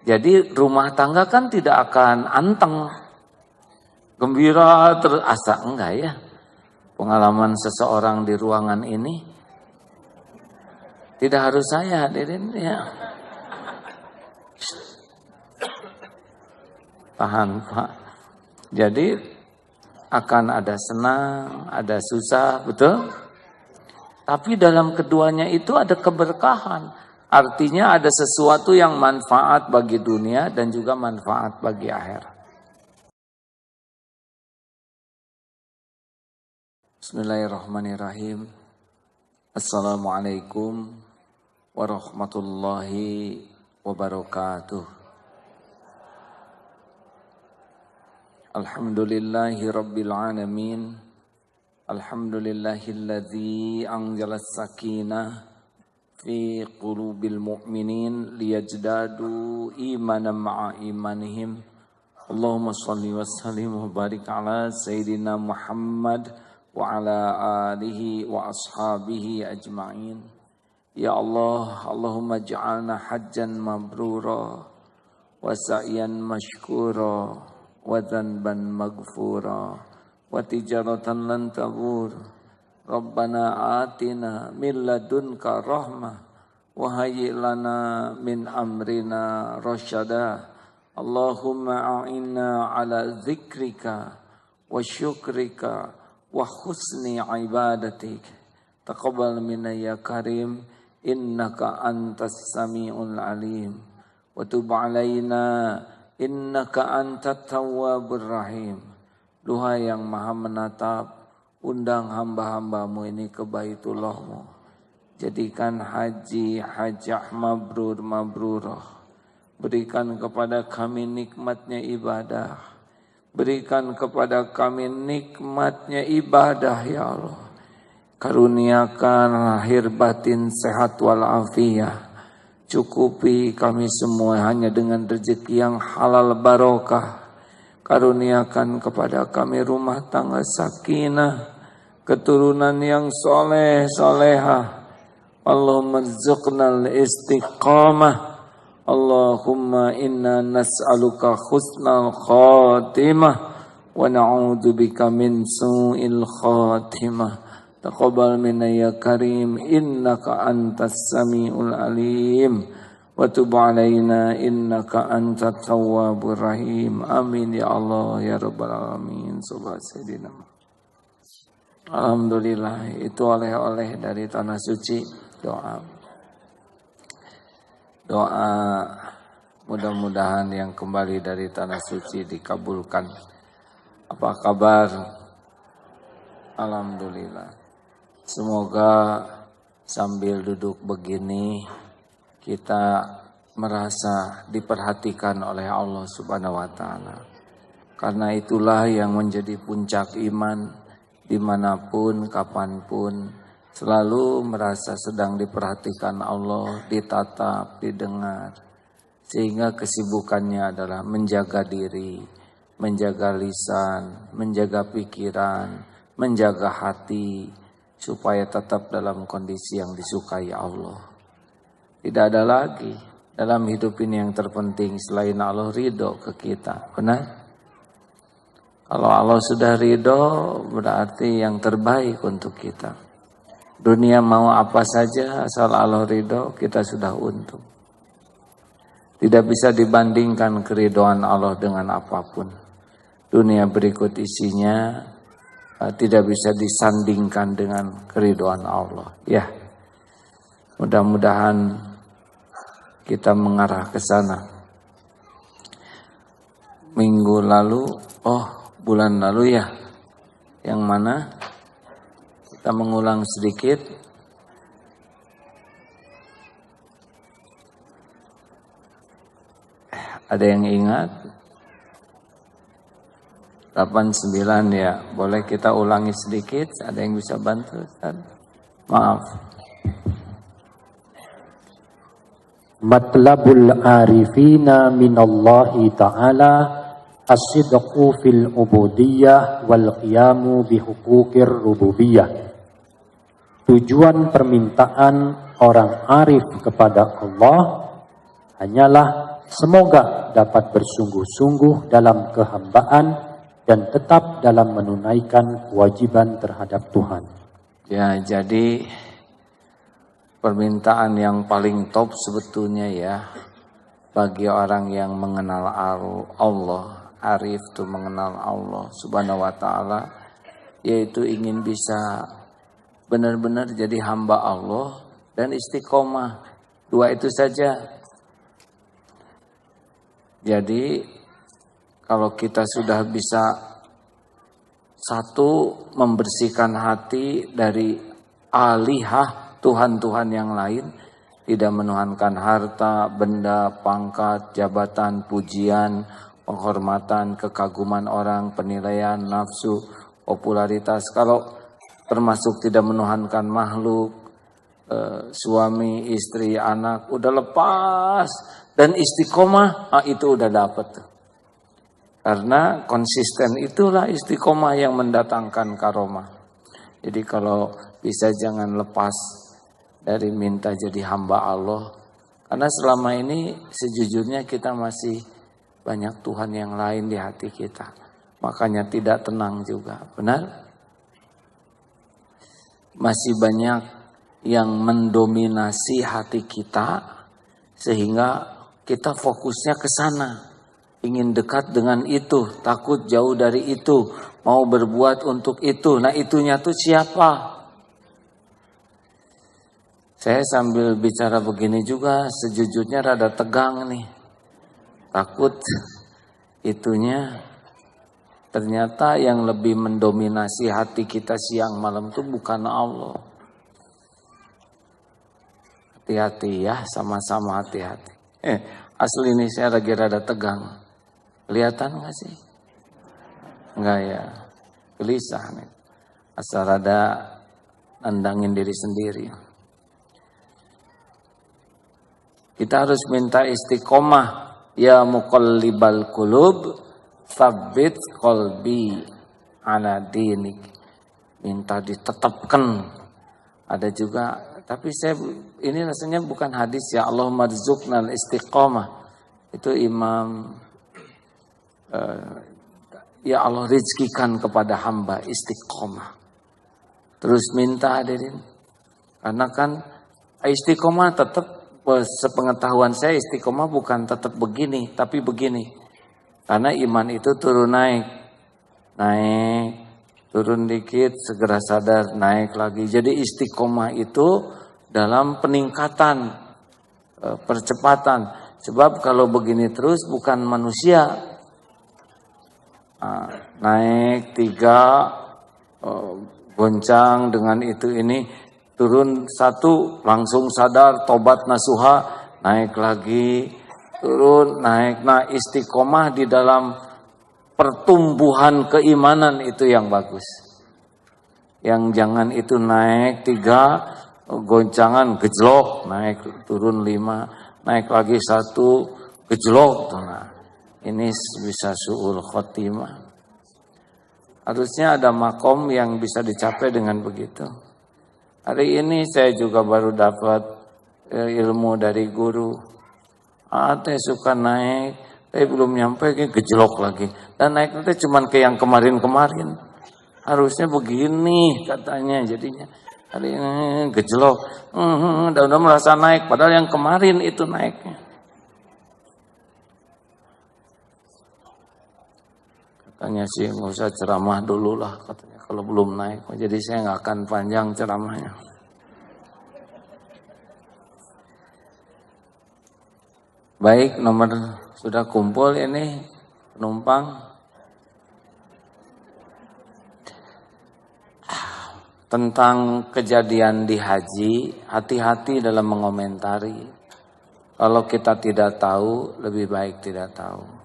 Jadi rumah tangga kan tidak akan anteng, gembira terus asa, enggak ya. Pengalaman seseorang di ruangan ini, tidak harus saya hadirin ya. Tahan Pak. Jadi akan ada senang, ada susah, betul? Tapi dalam keduanya itu ada keberkahan. Artinya ada sesuatu yang manfaat bagi dunia dan juga manfaat bagi akhirat. Bismillahirrahmanirrahim. Assalamualaikum warahmatullahi wabarakatuh. Alhamdulillahi rabbil alamin. Alhamdulillahilladzi anzalas sakinah fi qulubil mu'minin liyajdadu imanan ma'a imanihim. Allahumma salli wa sallim wa barik ala sayyidina Muhammad wa ala alihi wa ashabihi ajma'in. Ya Allah, Allahumma ja'alna hajjan mabrura wa sa'yan mashkura wa dhanban maghfura wa tijaratan lan tabur. Rabbana atina min ladunka rahmah wa hayyi lana min amrina rasyada. Allahumma a'inna ala dzikrika wa syukrika wa husni ibadatik. Taqabbal minna ya karim, innaka antas sami'ul alim. Wa tub alaina, innaka antat tawwabur rahim. Duhai yang maha menatap, undang hamba-hambamu ini ke Baitullahmu. Jadikan hajah mabrurah. Berikan kepada kami nikmatnya ibadah. Berikan kepada kami nikmatnya ibadah ya Allah. Karuniakan lahir batin sehat walafiat. Cukupi kami semua hanya dengan rezeki yang halal barokah. Karuniakan kepada kami rumah tangga sakinah, keturunan yang soleh solehah. Allahumma rzuqnal istiqamah. Allahumma inna nas'aluka husnal khatimah wa na'udzubika min su'il khatimah. Taqabbal minna ya karim, innaka antas sami'ul alim. Wa tub alaina innaka antat tawwabur rahim. Amin ya Allah ya rabbal alamin. Subhanallah. Alhamdulillah, itu oleh-oleh dari tanah suci. Doa mudah-mudahan yang kembali dari tanah suci dikabulkan. Apa kabar? Alhamdulillah. Semoga sambil duduk begini kita merasa diperhatikan oleh Allah Subhanahu wa taala. Karena itulah yang menjadi puncak iman dimanapun, kapanpun, selalu merasa sedang diperhatikan Allah, ditatap, didengar. Sehingga kesibukannya adalah menjaga diri, menjaga lisan, menjaga pikiran, menjaga hati, supaya tetap dalam kondisi yang disukai Allah. Tidak ada lagi dalam hidup ini yang terpenting selain Allah ridho ke kita. Benar? Kalau Allah sudah ridho, berarti yang terbaik untuk kita. Dunia mau apa saja, asal Allah ridho, kita sudah untung. Tidak bisa dibandingkan keridhoan Allah dengan apapun. Dunia berikut isinya tidak bisa disandingkan dengan keridhaan Allah. Ya, mudah-mudahan kita mengarah ke sana. Minggu lalu, bulan lalu ya, yang mana kita mengulang sedikit. Ada yang ingat? 89 ya, boleh kita ulangi sedikit, ada yang bisa bantu Ustaz? Maaf. Matlabul arifina minallahi ta'ala as-sidqu fil ubudiyyah wal qiyamu bihuquqir rububiyah. Tujuan permintaan orang arif kepada Allah hanyalah semoga dapat bersungguh-sungguh dalam kehambaan dan tetap dalam menunaikan kewajiban terhadap Tuhan. Ya, jadi permintaan yang paling top sebetulnya ya bagi orang yang mengenal Allah, arif itu mengenal Allah Subhanahu wa taala, yaitu ingin bisa benar-benar jadi hamba Allah dan istiqomah. Dua itu saja. Jadi kalau kita sudah bisa satu, membersihkan hati dari alihah Tuhan-Tuhan yang lain, tidak menuhankan harta, benda, pangkat, jabatan, pujian, penghormatan, kekaguman orang, penilaian, nafsu, popularitas. Kalau termasuk tidak menuhankan makhluk, suami, istri, anak, udah lepas dan istiqomah, itu udah dapet. Karena konsisten itulah istiqomah yang mendatangkan karomah. Jadi kalau bisa jangan lepas dari minta jadi hamba Allah. Karena selama ini sejujurnya kita masih banyak Tuhan yang lain di hati kita. Makanya tidak tenang juga, benar? Masih banyak yang mendominasi hati kita sehingga kita fokusnya ke sana, ingin dekat dengan itu, takut jauh dari itu, mau berbuat untuk itu. Nah, itunya tuh siapa? Saya sambil bicara begini juga sejujurnya rada tegang nih. Takut itunya ternyata yang lebih mendominasi hati kita siang malam tuh bukan Allah. Hati-hati ya, sama-sama hati-hati. Asli ini saya lagi rada tegang. Kelihatan gak sih? Enggak ya, gelisah nih. Asal rada nandangin diri sendiri. Kita harus minta istiqomah. Ya muqallibal qulub, tsabbit qalbi ala dinik. Minta ditetapkan. Ada juga, tapi saya ini rasanya bukan hadis ya. Allahumma rzuqnal istiqomah. Itu Imam ya Allah rizkikan kepada hamba istiqomah. Terus minta hadirin. Karena kan istiqomah tetap, sepengetahuan saya istiqomah bukan tetap begini, tapi begini. Karena iman itu turun naik. Naik, turun dikit, segera sadar, naik lagi. Jadi istiqomah itu dalam peningkatan, percepatan. Sebab kalau begini terus bukan manusia. Naik 3, goncang dengan itu ini, turun 1, langsung sadar, tobat nasuha, naik lagi, turun, naik. Nah, istiqomah di dalam pertumbuhan keimanan itu yang bagus. Yang jangan itu naik 3, goncangan, gejlok, naik turun 5, naik lagi 1, gejlok. Nah, ini bisa su'ul khotimah. Harusnya ada makom yang bisa dicapai dengan begitu. Hari ini saya juga baru dapat ilmu dari guru. Saya suka naik, tapi belum nyampe gejlok lagi. Dan naik itu cuma ke yang kemarin-kemarin. Harusnya begini katanya jadinya. Hari ini gejlok. Udah merasa naik, padahal yang kemarin itu naiknya. Katanya sih nggak usah ceramah dulu lah katanya kalau belum naik. Jadi saya nggak akan panjang ceramahnya. Baik, nomor sudah kumpul ini penumpang. Tentang kejadian di haji, hati-hati dalam mengomentari. Kalau kita tidak tahu, lebih baik tidak tahu.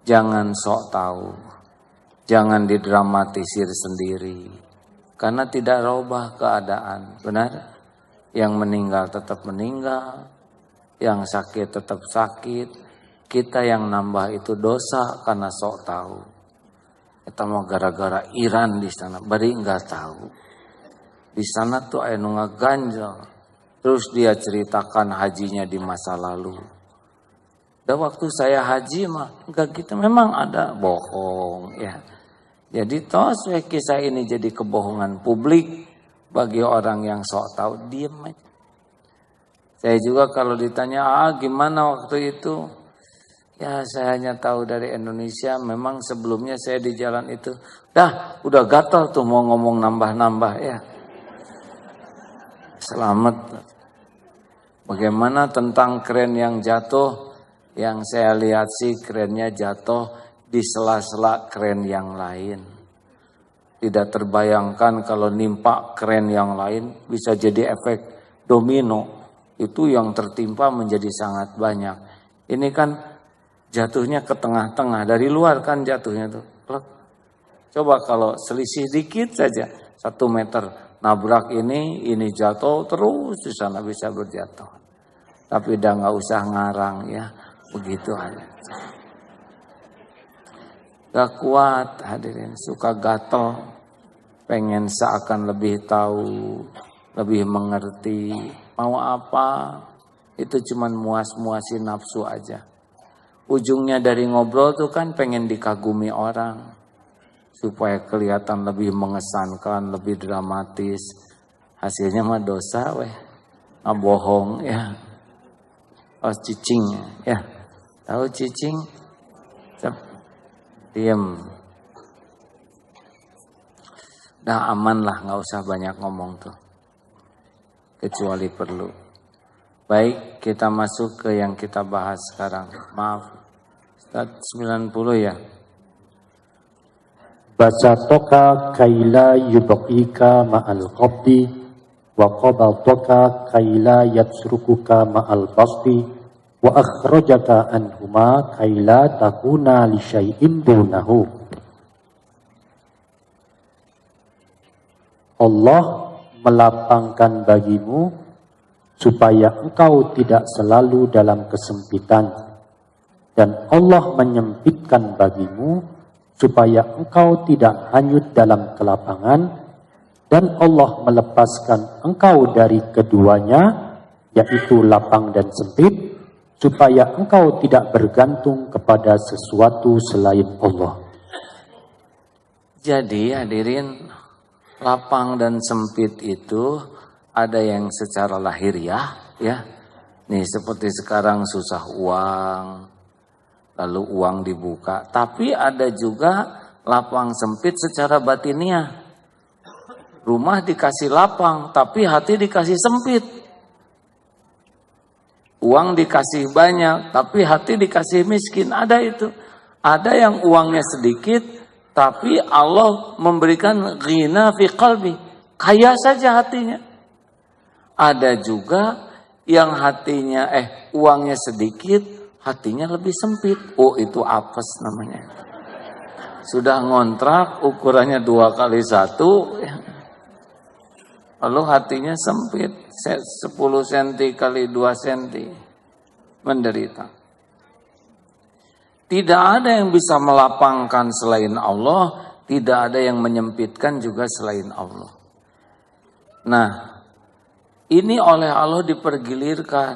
Jangan sok tahu, jangan didramatisir sendiri, karena tidak robah keadaan, benar? Yang meninggal tetap meninggal, yang sakit tetap sakit, kita yang nambah itu dosa karena sok tahu. Kita mau gara-gara Iran di sana, bari nggak tahu. Di sana tuh aya nu ngaganjal, terus dia ceritakan hajinya di masa lalu. Udah waktu saya haji mah enggak gitu, memang ada, bohong ya. Jadi tos kisah ini jadi kebohongan publik bagi orang yang sok tahu, diem aja. Saya juga kalau ditanya, gimana waktu itu? Ya saya hanya tahu dari Indonesia, memang sebelumnya saya di jalan itu. Udah gatal tuh mau ngomong nambah-nambah ya. Selamat. Bagaimana tentang kren yang jatuh? Yang saya lihat sih kerennya jatuh di sela-sela kren yang lain. Tidak terbayangkan kalau nimpa kren yang lain bisa jadi efek domino. Itu yang tertimpa menjadi sangat banyak. Ini kan jatuhnya ke tengah-tengah. Dari luar kan jatuhnya tuh. Coba kalau selisih dikit saja. 1 meter nabrak ini jatuh terus di sana bisa berjatuh. Tapi udah gak usah ngarang ya. Begitu aja. Gak kuat hadirin. Suka gatel. Pengen seakan lebih tahu. Lebih mengerti. Mau apa? Itu cuman muas-muasin nafsu aja. Ujungnya dari ngobrol tuh kan pengen dikagumi orang. Supaya kelihatan lebih mengesankan, lebih dramatis. Hasilnya mah dosa weh. Bohong ya. Cicing ya. Tahu cicing? Diam. Dah aman lah, gak usah banyak ngomong tuh. Kecuali perlu. Baik, kita masuk ke yang kita bahas sekarang. Maaf, Ustaz 90 ya. Basatoka kaila yubqika ma'al qabdi wa qabadaka kaila yatsrukuka ma'al basti wa akhrajaka anhuma kaila takuna li syai'in dunahu. Allah melapangkan bagimu supaya engkau tidak selalu dalam kesempitan, dan Allah menyempitkan bagimu supaya engkau tidak hanyut dalam kelapangan, dan Allah melepaskan engkau dari keduanya, yaitu lapang dan sempit, supaya engkau tidak bergantung kepada sesuatu selain Allah. Jadi hadirin, lapang dan sempit itu ada yang secara lahiriah ya. Nih seperti sekarang susah uang, lalu uang dibuka. Tapi ada juga lapang sempit secara batiniah. Rumah dikasih lapang, tapi hati dikasih sempit. Uang dikasih banyak, tapi hati dikasih miskin. Ada itu. Ada yang uangnya sedikit, tapi Allah memberikan ghina fi qalbi. Kaya saja hatinya. Ada juga yang hatinya, uangnya sedikit, hatinya lebih sempit. Oh, itu apes namanya. Sudah ngontrak, ukurannya 2x1. Lalu hatinya sempit, 10 cm kali 2 cm. Menderita. Tidak ada yang bisa melapangkan selain Allah, tidak ada yang menyempitkan juga selain Allah. Nah, ini oleh Allah dipergilirkan.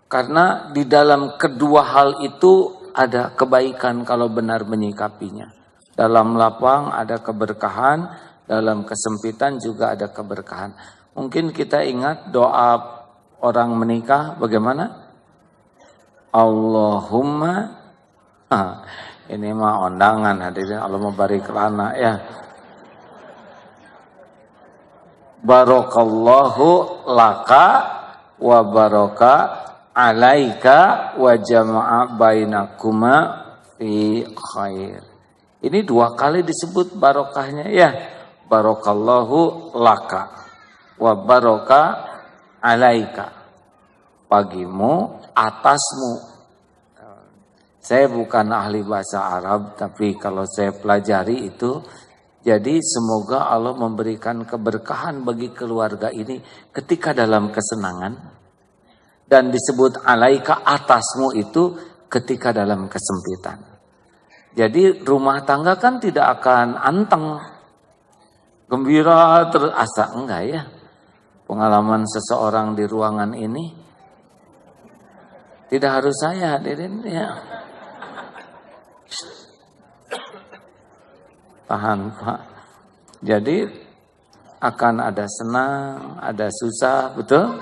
Karena di dalam kedua hal itu ada kebaikan kalau benar menyikapinya. Dalam lapang ada keberkahan, dalam kesempitan juga ada keberkahan. Mungkin kita ingat doa orang menikah bagaimana? Allahumma, ini mah undangan hadirin, Allahumma barik lana ya. Barakallahu laka wa baraka alaika wa jama'a bainakuma fi khair. Ini 2 kali disebut barokahnya ya. Barakallahu laka wa baraka alaika. Bagimu, atasmu. Saya bukan ahli bahasa Arab, tapi kalau saya pelajari itu, jadi semoga Allah memberikan keberkahan bagi keluarga ini ketika dalam kesenangan. Dan disebut alaika, atasmu itu ketika dalam kesempitan. Jadi rumah tangga kan tidak akan anteng, gembira terasa, enggak ya. Pengalaman seseorang di ruangan ini, Tidak harus saya hadirin ya. Tahan Pak. Jadi akan ada senang, ada susah, betul?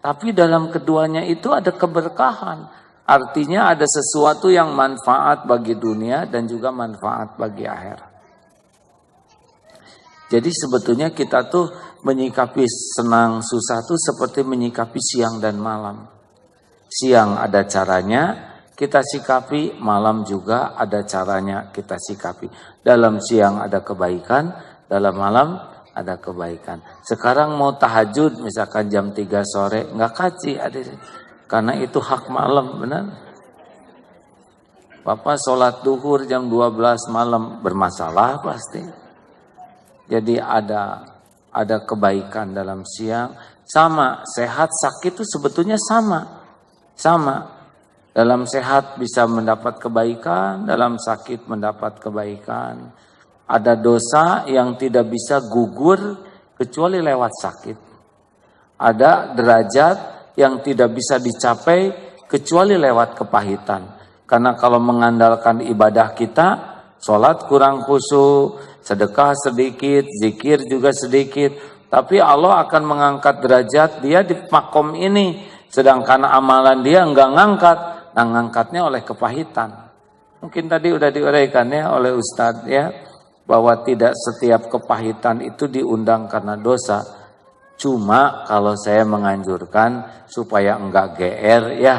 Tapi dalam keduanya itu ada keberkahan. Artinya ada sesuatu yang manfaat bagi dunia dan juga manfaat bagi akhirat. Jadi sebetulnya kita tuh menyikapi senang susah tuh seperti menyikapi siang dan malam. Siang ada caranya kita sikapi, malam juga ada caranya kita sikapi. Dalam siang ada kebaikan, dalam malam ada kebaikan. Sekarang mau tahajud misalkan jam 3 sore, nggak kaji hadirin. Karena itu hak malam, benar? Bapak sholat duhur jam 12 malam bermasalah pasti. Jadi ada kebaikan dalam siang. Sama, sehat sakit itu sebetulnya sama. Dalam sehat bisa mendapat kebaikan, dalam sakit mendapat kebaikan. Ada dosa yang tidak bisa gugur kecuali lewat sakit. Ada derajat yang tidak bisa dicapai kecuali lewat kepahitan. Karena kalau mengandalkan ibadah kita, sholat kurang khusyuk, sedekah sedikit, zikir juga sedikit. Tapi Allah akan mengangkat derajat dia di makom ini. Sedangkan amalan dia enggak ngangkat. Nah ngangkatnya oleh kepahitan. Mungkin tadi udah diuraikan ya oleh Ustadz ya. Bahwa tidak setiap kepahitan itu diundang karena dosa. Cuma kalau saya menganjurkan supaya enggak GR ya.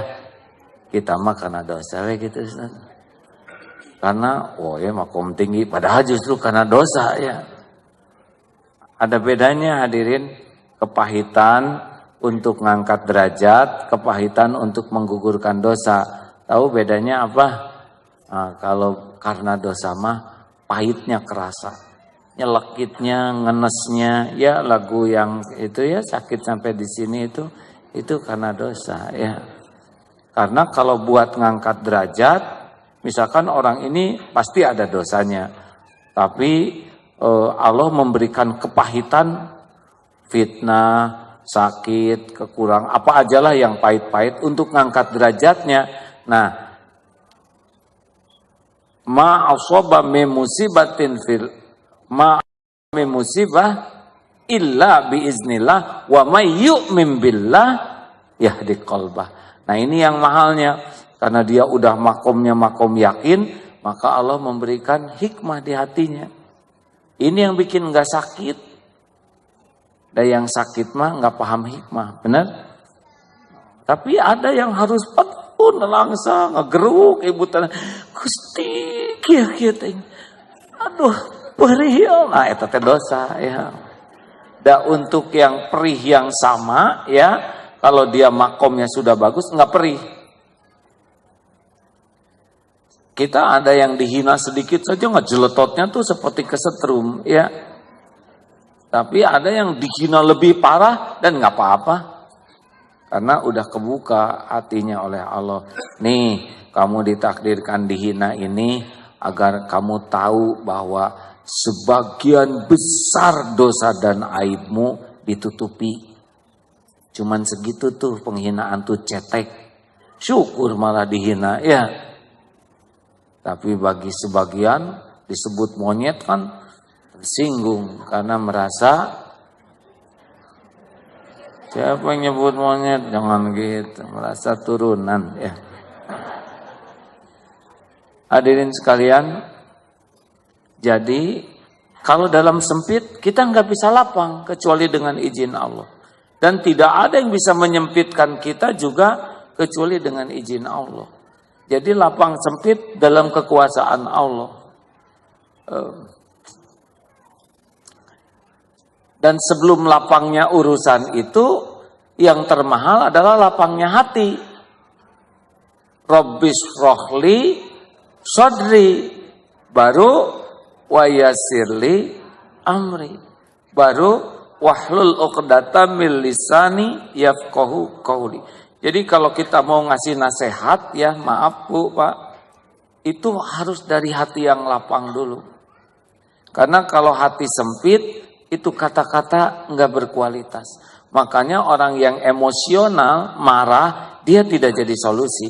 Kita mah karena dosa gitu Ustaz. Karena ya makom tinggi padahal justru karena dosa ya. Ada bedanya hadirin, kepahitan untuk ngangkat derajat, kepahitan untuk menggugurkan dosa. Tahu bedanya apa? Nah, kalau karena dosa mah pahitnya kerasa. Nyelekitnya, ngenesnya, ya lagu yang itu ya sakit sampai di sini itu karena dosa ya. Karena kalau buat ngangkat derajat, misalkan orang ini pasti ada dosanya. Tapi Allah memberikan kepahitan, fitnah, sakit, kekurangan, apa ajalah yang pahit-pahit untuk ngangkat derajatnya. Nah, ma asaba min musibatin fil ma min musibah illa biiznillah wa may yu'min billah yahdi qalbah. Nah, ini yang mahalnya karena dia udah makomnya makom yakin, maka Allah memberikan hikmah di hatinya. Ini yang bikin enggak sakit. Dan yang sakit mah nggak paham hikmah, benar? Tapi ada yang harus petun langsung ngegeruk ibu tanah, Gusti kieu teh. Aduh, perih. Nah, eta teh dosa ya. Dan untuk yang perih yang sama ya, kalau dia makomnya sudah bagus nggak perih. Kita ada yang dihina sedikit saja ngejeletotnya tuh seperti kesetrum ya. Tapi ada yang dihina lebih parah dan nggak apa-apa. Karena udah kebuka hatinya oleh Allah. Nih, kamu ditakdirkan dihina ini agar kamu tahu bahwa sebagian besar dosa dan aibmu ditutupi. Cuman segitu tuh penghinaan tuh cetek. Syukur malah dihina ya. Tapi bagi sebagian disebut monyet kan tersinggung karena merasa siapa yang nyebut monyet, jangan gitu, merasa turunan ya. Hadirin sekalian, jadi kalau dalam sempit kita nggak bisa lapang kecuali dengan izin Allah, dan tidak ada yang bisa menyempitkan kita juga kecuali dengan izin Allah. Jadi lapang sempit dalam kekuasaan Allah. Dan sebelum lapangnya urusan itu, yang termahal adalah lapangnya hati. Rabbis rohli sodri, baru wayasirli amri, baru wahlul uqdatam min lisani yafqahu qauli. Jadi kalau kita mau ngasih nasihat ya, maaf Bu, Pak, itu harus dari hati yang lapang dulu. Karena kalau hati sempit, itu kata-kata nggak berkualitas. Makanya orang yang emosional, marah, dia tidak jadi solusi.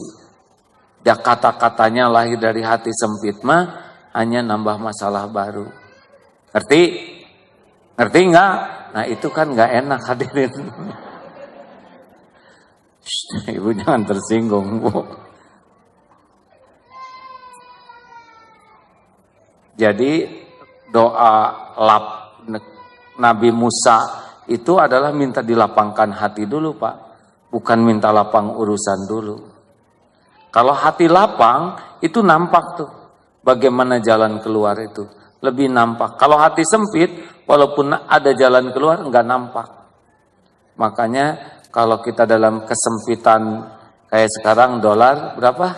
Ya kata-katanya lahir dari hati sempit mah hanya nambah masalah baru. Ngerti? Ngerti nggak? Nah itu kan nggak enak hadirin. Ibu jangan tersinggung, Bu. Jadi doa Nabi Musa itu adalah minta dilapangkan hati dulu, Pak. Bukan minta lapang urusan dulu. Kalau hati lapang, itu nampak tuh. Bagaimana jalan keluar itu. Lebih nampak. Kalau hati sempit, walaupun ada jalan keluar, enggak nampak. Makanya kalau kita dalam kesempitan, kayak sekarang dolar berapa?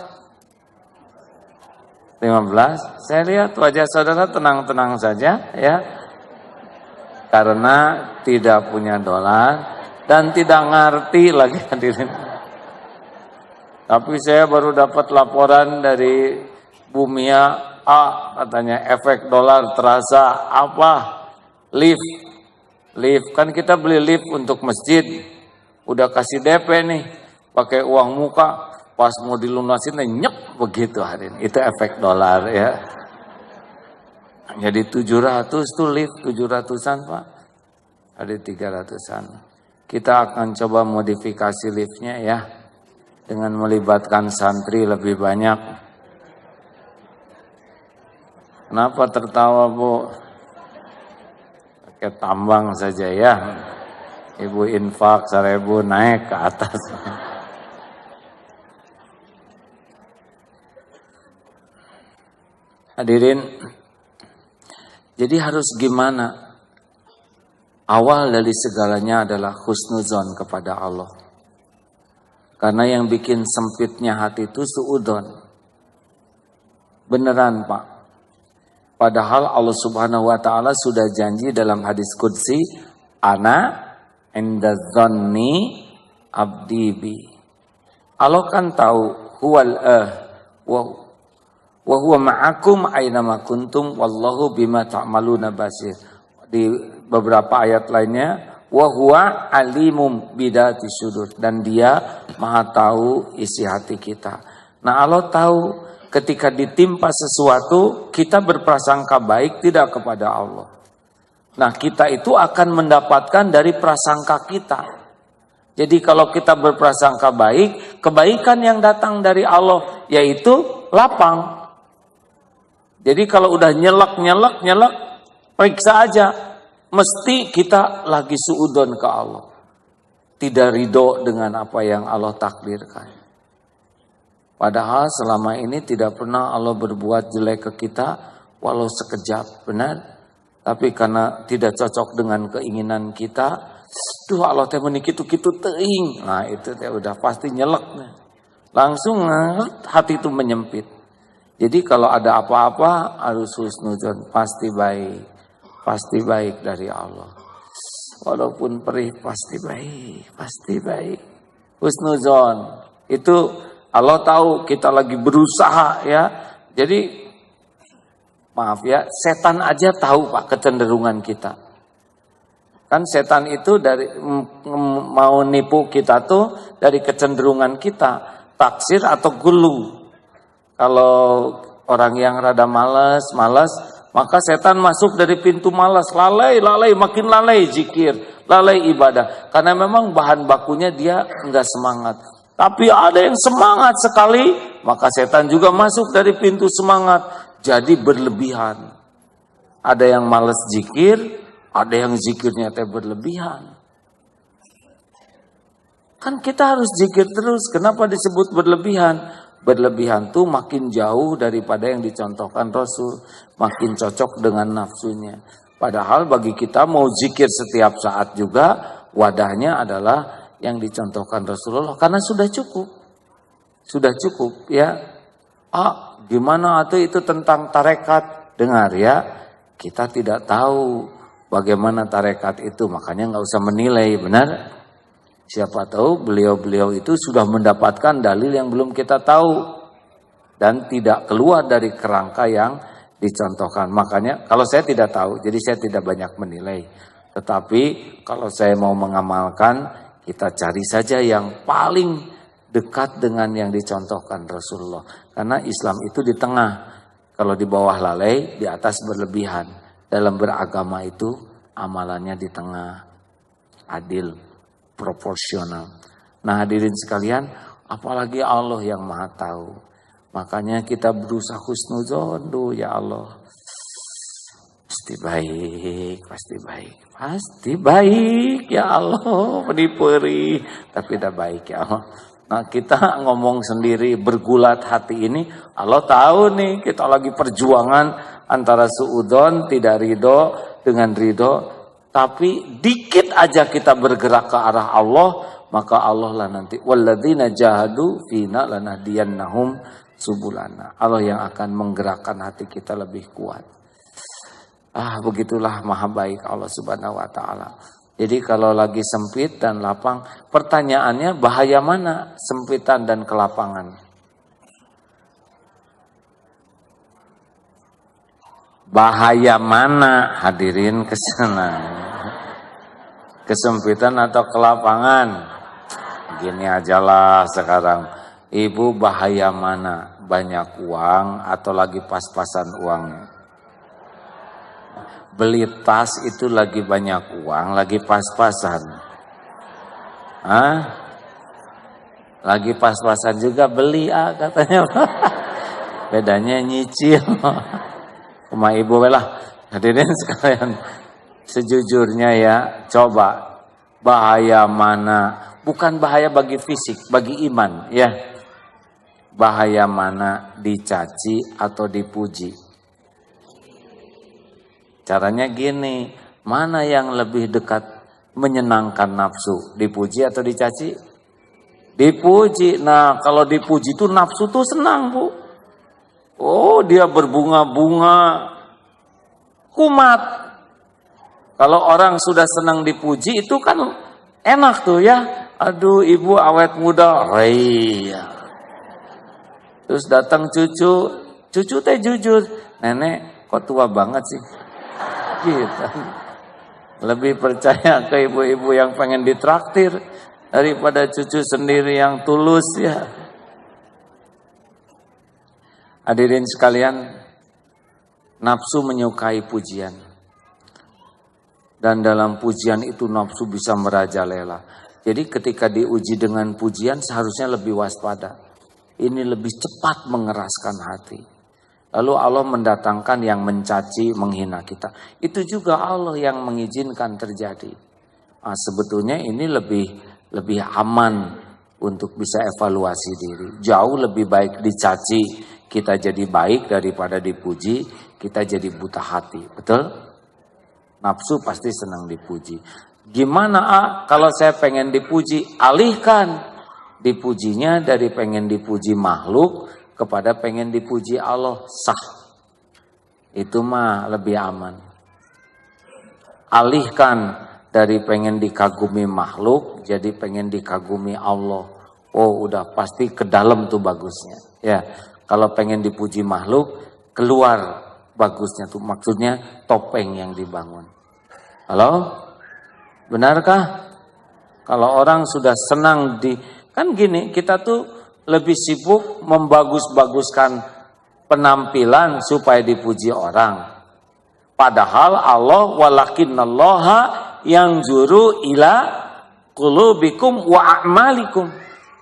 15. Saya lihat wajah saudara tenang-tenang saja ya. Karena tidak punya dolar dan tidak ngerti lagi hadirin. Tapi saya baru dapat laporan dari Bumia, katanya efek dolar terasa apa? Lift. Kan kita beli lift untuk masjid. Udah kasih DP nih, pakai uang muka. Pas mau dilunasin, nyep begitu hadirin. Itu efek dolar ya. Jadi 700 tuh lift, 700-an Pak. Ada 300-an. Kita akan coba modifikasi liftnya ya. Dengan melibatkan santri lebih banyak. Kenapa tertawa Bu? Pakai tambang saja ya. Ibu infak 1.000 naik ke atas. Hadirin, jadi harus gimana? Awal dari segalanya adalah husnuzon kepada Allah. Karena yang bikin sempitnya hati itu suudon. Beneran Pak. Padahal Allah Subhanahu wa Ta'ala sudah janji dalam hadis qudsi, ana inda dzanni abdi bi. Allah kan tahu huwal wa huwa ma'akum aina ma kuntum wallahu bima ta'maluna basir. Di beberapa ayat lainnya, wa huwa alimum bidati sudur, dan dia maha tahu isi hati kita. Nah Allah tahu ketika ditimpa sesuatu kita berprasangka baik tidak kepada Allah. Nah kita itu akan mendapatkan dari prasangka kita. Jadi kalau kita berprasangka baik, kebaikan yang datang dari Allah yaitu lapang. Jadi kalau udah nyelak, periksa aja. Mesti kita lagi suudon ke Allah. Tidak ridho dengan apa yang Allah takdirkan. Padahal selama ini tidak pernah Allah berbuat jelek ke kita, walau sekejap, benar. Tapi karena tidak cocok dengan keinginan kita, duh Allah teh meuni kitu-kitu teuing. Nah itu teh udah pasti nyelek. Langsung hati itu menyempit. Jadi kalau ada apa-apa harus husnuzon, pasti baik. Pasti baik dari Allah. Walaupun perih pasti baik. Husnuzon. Itu Allah tahu kita lagi berusaha ya. Jadi maaf ya, setan aja tahu Pak kecenderungan kita. Kan setan itu dari mau nipu kita tuh dari kecenderungan kita, taksir atau gulu. Kalau orang yang rada malas, maka setan masuk dari pintu malas, lalai, makin lalai zikir, lalai ibadah. Karena memang bahan bakunya dia enggak semangat. Tapi ada yang semangat sekali, maka setan juga masuk dari pintu semangat. Jadi berlebihan. Ada yang malas zikir, ada yang zikirnya teh berlebihan. Kan kita harus zikir terus, kenapa disebut berlebihan? Berlebihan tuh makin jauh daripada yang dicontohkan Rasul, makin cocok dengan nafsunya. Padahal bagi kita mau zikir setiap saat juga wadahnya adalah yang dicontohkan Rasulullah karena sudah cukup ya. Gimana itu tentang tarekat? Dengar ya, kita tidak tahu bagaimana tarekat itu, makanya nggak usah menilai, benar? Siapa tahu beliau-beliau itu sudah mendapatkan dalil yang belum kita tahu dan tidak keluar dari kerangka yang dicontohkan. Makanya kalau saya tidak tahu, jadi saya tidak banyak menilai. Tetapi kalau saya mau mengamalkan, kita cari saja yang paling dekat dengan yang dicontohkan Rasulullah. Karena Islam itu di tengah. Kalau di bawah lalai, di atas berlebihan. Dalam beragama itu amalannya di tengah. Adil, proporsional. Nah hadirin sekalian, apalagi Allah yang maha tahu. Makanya kita berusaha husnuzon, ya Allah. Pasti baik, pasti baik. Pasti baik, ya Allah. Peri-peri. Tapi udah baik, ya Allah. Nah kita ngomong sendiri, bergulat hati ini, Allah tahu nih kita lagi perjuangan antara suudon, tidak ridho, dengan ridho. Tapi dikit aja kita bergerak ke arah Allah, maka Allah lah nanti. Walladzina jahadu fina lanahdiyannahum subulana. Allah yang akan menggerakkan hati kita lebih kuat. Begitulah maha baik Allah subhanahu wa ta'ala. Jadi kalau lagi sempit dan lapang, pertanyaannya bahaya mana sempitan dan kelapangan? Bahaya mana hadirin kesana? Kesempitan atau kelapangan? Gini ajalah sekarang. Ibu bahaya mana? Banyak uang atau lagi pas-pasan uangnya? Beli tas itu lagi banyak uang, lagi pas-pasan. Lagi pas-pasan juga beli katanya. Bedanya nyicil. Sama ibu lah. Hadirin sekalian, sejujurnya ya, coba bahaya mana? Bukan bahaya bagi fisik, bagi iman, ya. Bahaya mana dicaci atau dipuji? Caranya gini, mana yang lebih dekat menyenangkan nafsu? Dipuji atau dicaci? Dipuji. Nah, kalau dipuji itu nafsu tuh senang, Bu. Oh, dia berbunga-bunga, kumat. Kalau orang sudah senang dipuji itu kan enak tuh ya. Aduh, ibu awet muda. Iya. Terus datang cucu teh jujur. Nenek kok tua banget sih? Gitu. Lebih percaya ke ibu-ibu yang pengen ditraktir daripada cucu sendiri yang tulus ya. Hadirin sekalian, nafsu menyukai pujian. Dan dalam pujian itu nafsu bisa merajalela. Jadi ketika diuji dengan pujian seharusnya lebih waspada. Ini lebih cepat mengeraskan hati. Lalu Allah mendatangkan yang mencaci, menghina kita. Itu juga Allah yang mengizinkan terjadi. Sebetulnya ini lebih aman untuk bisa evaluasi diri. Jauh lebih baik dicaci, kita jadi baik daripada dipuji, kita jadi buta hati. Betul? Nafsu pasti senang dipuji. Gimana kalau saya pengen dipuji? Alihkan dipujinya dari pengen dipuji makhluk kepada pengen dipuji Allah, sah. Itu mah lebih aman. Alihkan dari pengen dikagumi makhluk jadi pengen dikagumi Allah. Oh, udah pasti ke dalam tuh bagusnya. Ya, kalau pengen dipuji makhluk, keluar bagusnya tuh, maksudnya topeng yang dibangun. Halo? Benarkah? Kalau orang sudah senang kan gini, kita tuh lebih sibuk membagus-baguskan penampilan supaya dipuji orang. Padahal Allah walakinnallaha yanzuru ila qulubikum wa a'malikum.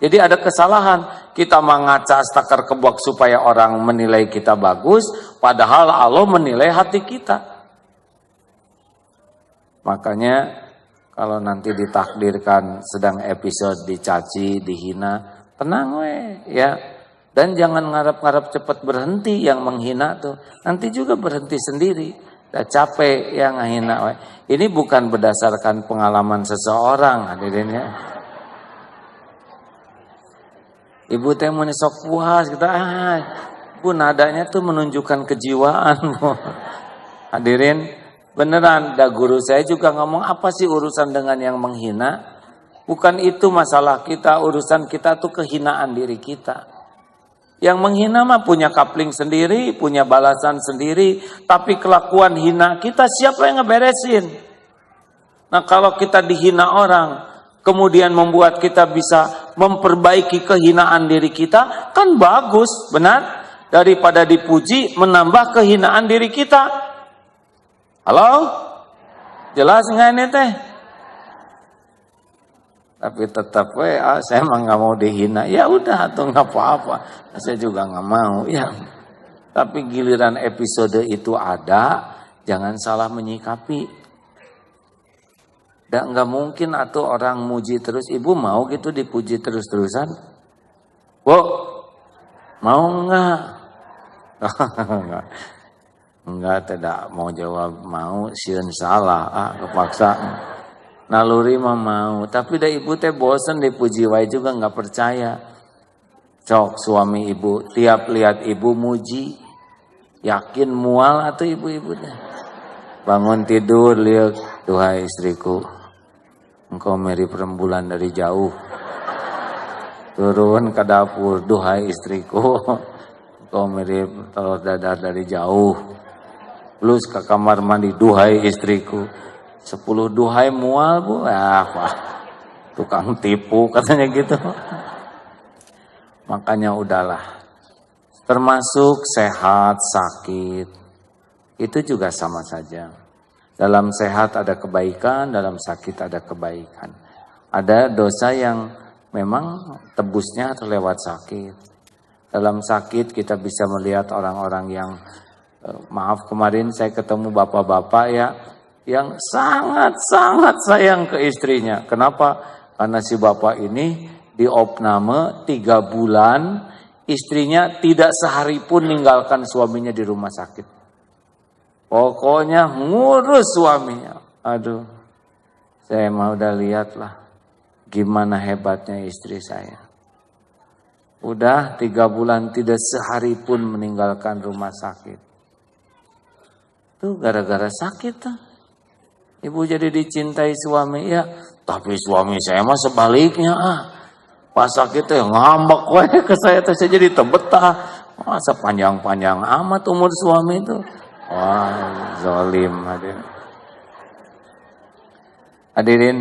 Jadi ada kesalahan. Kita mengaca stakar kebak supaya orang menilai kita bagus, padahal Allah menilai hati kita. Makanya kalau nanti ditakdirkan sedang episode dicaci, dihina, tenang ya. Dan jangan ngarep-ngarep cepat berhenti yang menghina tuh. Nanti juga berhenti sendiri. Udah capek yang menghina. Ini bukan berdasarkan pengalaman seseorang hadirin ya. Ibu teh mau sok puas kita. Bu nadanya tuh menunjukkan kejiwaan. Bu. Hadirin, beneran dah guru saya juga ngomong apa sih urusan dengan yang menghina? Bukan itu masalah kita, urusan kita tuh kehinaan diri kita. Yang menghina mah punya kapling sendiri, punya balasan sendiri. Tapi kelakuan hina kita siapa yang ngeberesin? Nah kalau kita dihina orang, kemudian membuat kita bisa memperbaiki kehinaan diri kita, kan bagus, benar? Daripada dipuji, menambah kehinaan diri kita. Halo? Jelas nggak ini teh? Tapi tetap saya emang nggak mau dihina. Ya udah, atau nggak apa-apa. Saya juga nggak mau. Ya. Tapi giliran episode itu ada, jangan salah menyikapi. Dan nggak mungkin atau orang muji terus. Ibu mau gitu dipuji terus-terusan? Bu, mau nggak? Enggak, tidak mau jawab mau, sieun salah, kepaksa. Naluri mah mau, tapi dah ibu teh bosen dipuji wae juga nggak percaya. Cok suami ibu tiap lihat ibu muji, yakin mual atau ibu-ibu teh. Bangun tidur lihat, duhai istriku, engkau mirip rembulan dari jauh. Turun ke dapur, duhai istriku, engkau mirip telur dadar dari jauh. Plus ke kamar mandi, duhai istriku. 10 duhai mual bu, Pak. Tukang tipu katanya gitu. Makanya udahlah. Termasuk sehat, sakit. Itu juga sama saja. Dalam sehat ada kebaikan, dalam sakit ada kebaikan. Ada dosa yang memang tebusnya lewat sakit. Dalam sakit kita bisa melihat orang-orang yang, maaf kemarin saya ketemu bapak-bapak ya, yang sangat-sangat sayang ke istrinya. Kenapa? Karena si bapak ini diopname 3 bulan, istrinya tidak sehari pun meninggalkan suaminya di rumah sakit. Pokoknya ngurus suaminya. Aduh, saya mau udah lihatlah gimana hebatnya istri saya. Udah 3 bulan tidak sehari pun meninggalkan rumah sakit. Tuh gara-gara sakit tuh. Ibu jadi dicintai suami ya, tapi suami saya mah sebaliknya pas sakit teh ngambek wae ke saya teh, saya jadi tebetah. Masa panjang-panjang amat umur suami itu. Wah, zalim hadirin. Hadirin,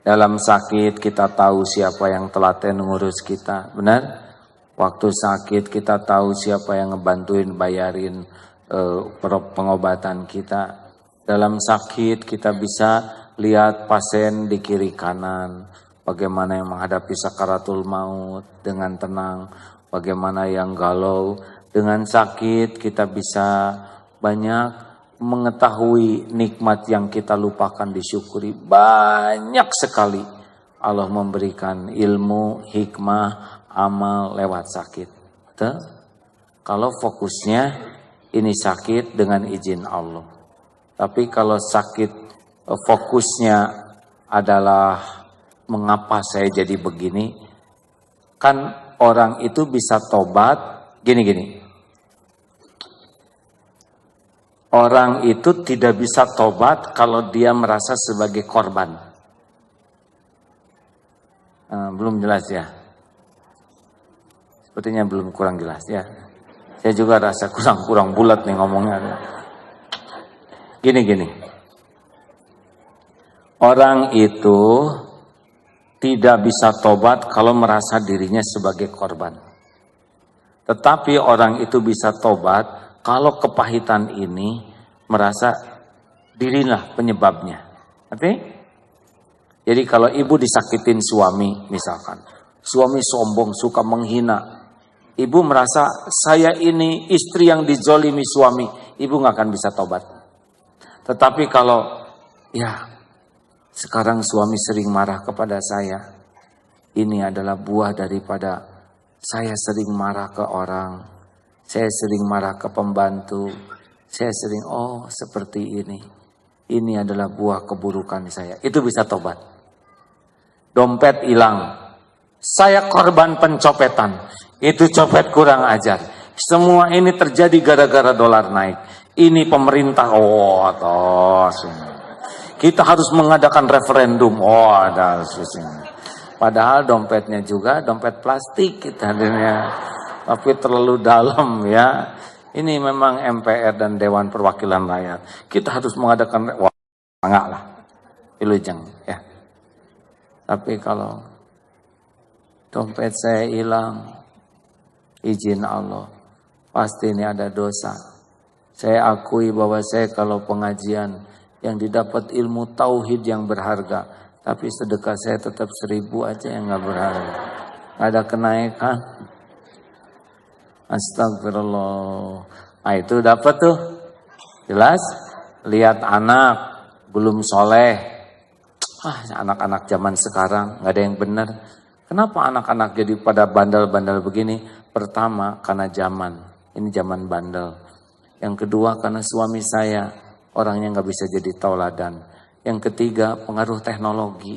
dalam sakit kita tahu siapa yang telaten ngurus kita, benar? Waktu sakit kita tahu siapa yang ngebantuin bayarin pengobatan kita. Dalam sakit kita bisa lihat pasien di kiri kanan, bagaimana yang menghadapi sakaratul maut dengan tenang, bagaimana yang galau. Dengan sakit kita bisa banyak mengetahui nikmat yang kita lupakan disyukuri. Banyak sekali Allah memberikan ilmu, hikmah, amal lewat sakit. Tuh. Kalau fokusnya ini sakit dengan izin Allah. Tapi kalau sakit fokusnya adalah mengapa saya jadi begini, kan orang itu bisa tobat gini-gini. Orang itu tidak bisa tobat kalau dia merasa sebagai korban. Belum jelas ya? Sepertinya belum kurang jelas ya. Saya juga rasa kurang bulat nih ngomongnya. Gini. Orang itu tidak bisa tobat kalau merasa dirinya sebagai korban. Tetapi orang itu bisa tobat kalau kepahitan ini merasa dirilah penyebabnya. Oke? Jadi kalau ibu disakitin suami misalkan, suami sombong, suka menghina, ibu merasa saya ini istri yang dizolimi suami, ibu nggak akan bisa tobat. Tetapi kalau ya sekarang suami sering marah kepada saya, ini adalah buah daripada saya sering marah ke orang, saya sering marah ke pembantu, saya sering seperti ini. Ini adalah buah keburukan saya. Itu bisa tobat. Dompet hilang, saya korban pencopetan. Itu copet kurang ajar. Semua ini terjadi gara-gara dolar naik. Ini pemerintah, kita harus mengadakan referendum. Padahal dompetnya juga dompet plastik kita hadirnya. Tapi terlalu dalam ya. Ini memang MPR dan Dewan Perwakilan Rakyat. Kita harus mengadakan, enggak lah. Ilujeng ya. Tapi kalau dompet saya hilang, izin Allah, pasti ini ada dosa. Saya akui bahwa saya kalau pengajian yang didapat ilmu tauhid yang berharga, tapi sedekah saya tetap 1000 aja yang nggak berharga. Ada kenaikan. Astagfirullah. Nah itu dapat tuh. Jelas? Lihat anak belum soleh. Anak-anak zaman sekarang nggak ada yang benar. Kenapa anak-anak jadi pada bandel-bandel begini? Pertama karena zaman. Ini zaman bandel. Yang kedua karena suami saya orangnya nggak bisa jadi tauladan. Yang ketiga pengaruh teknologi.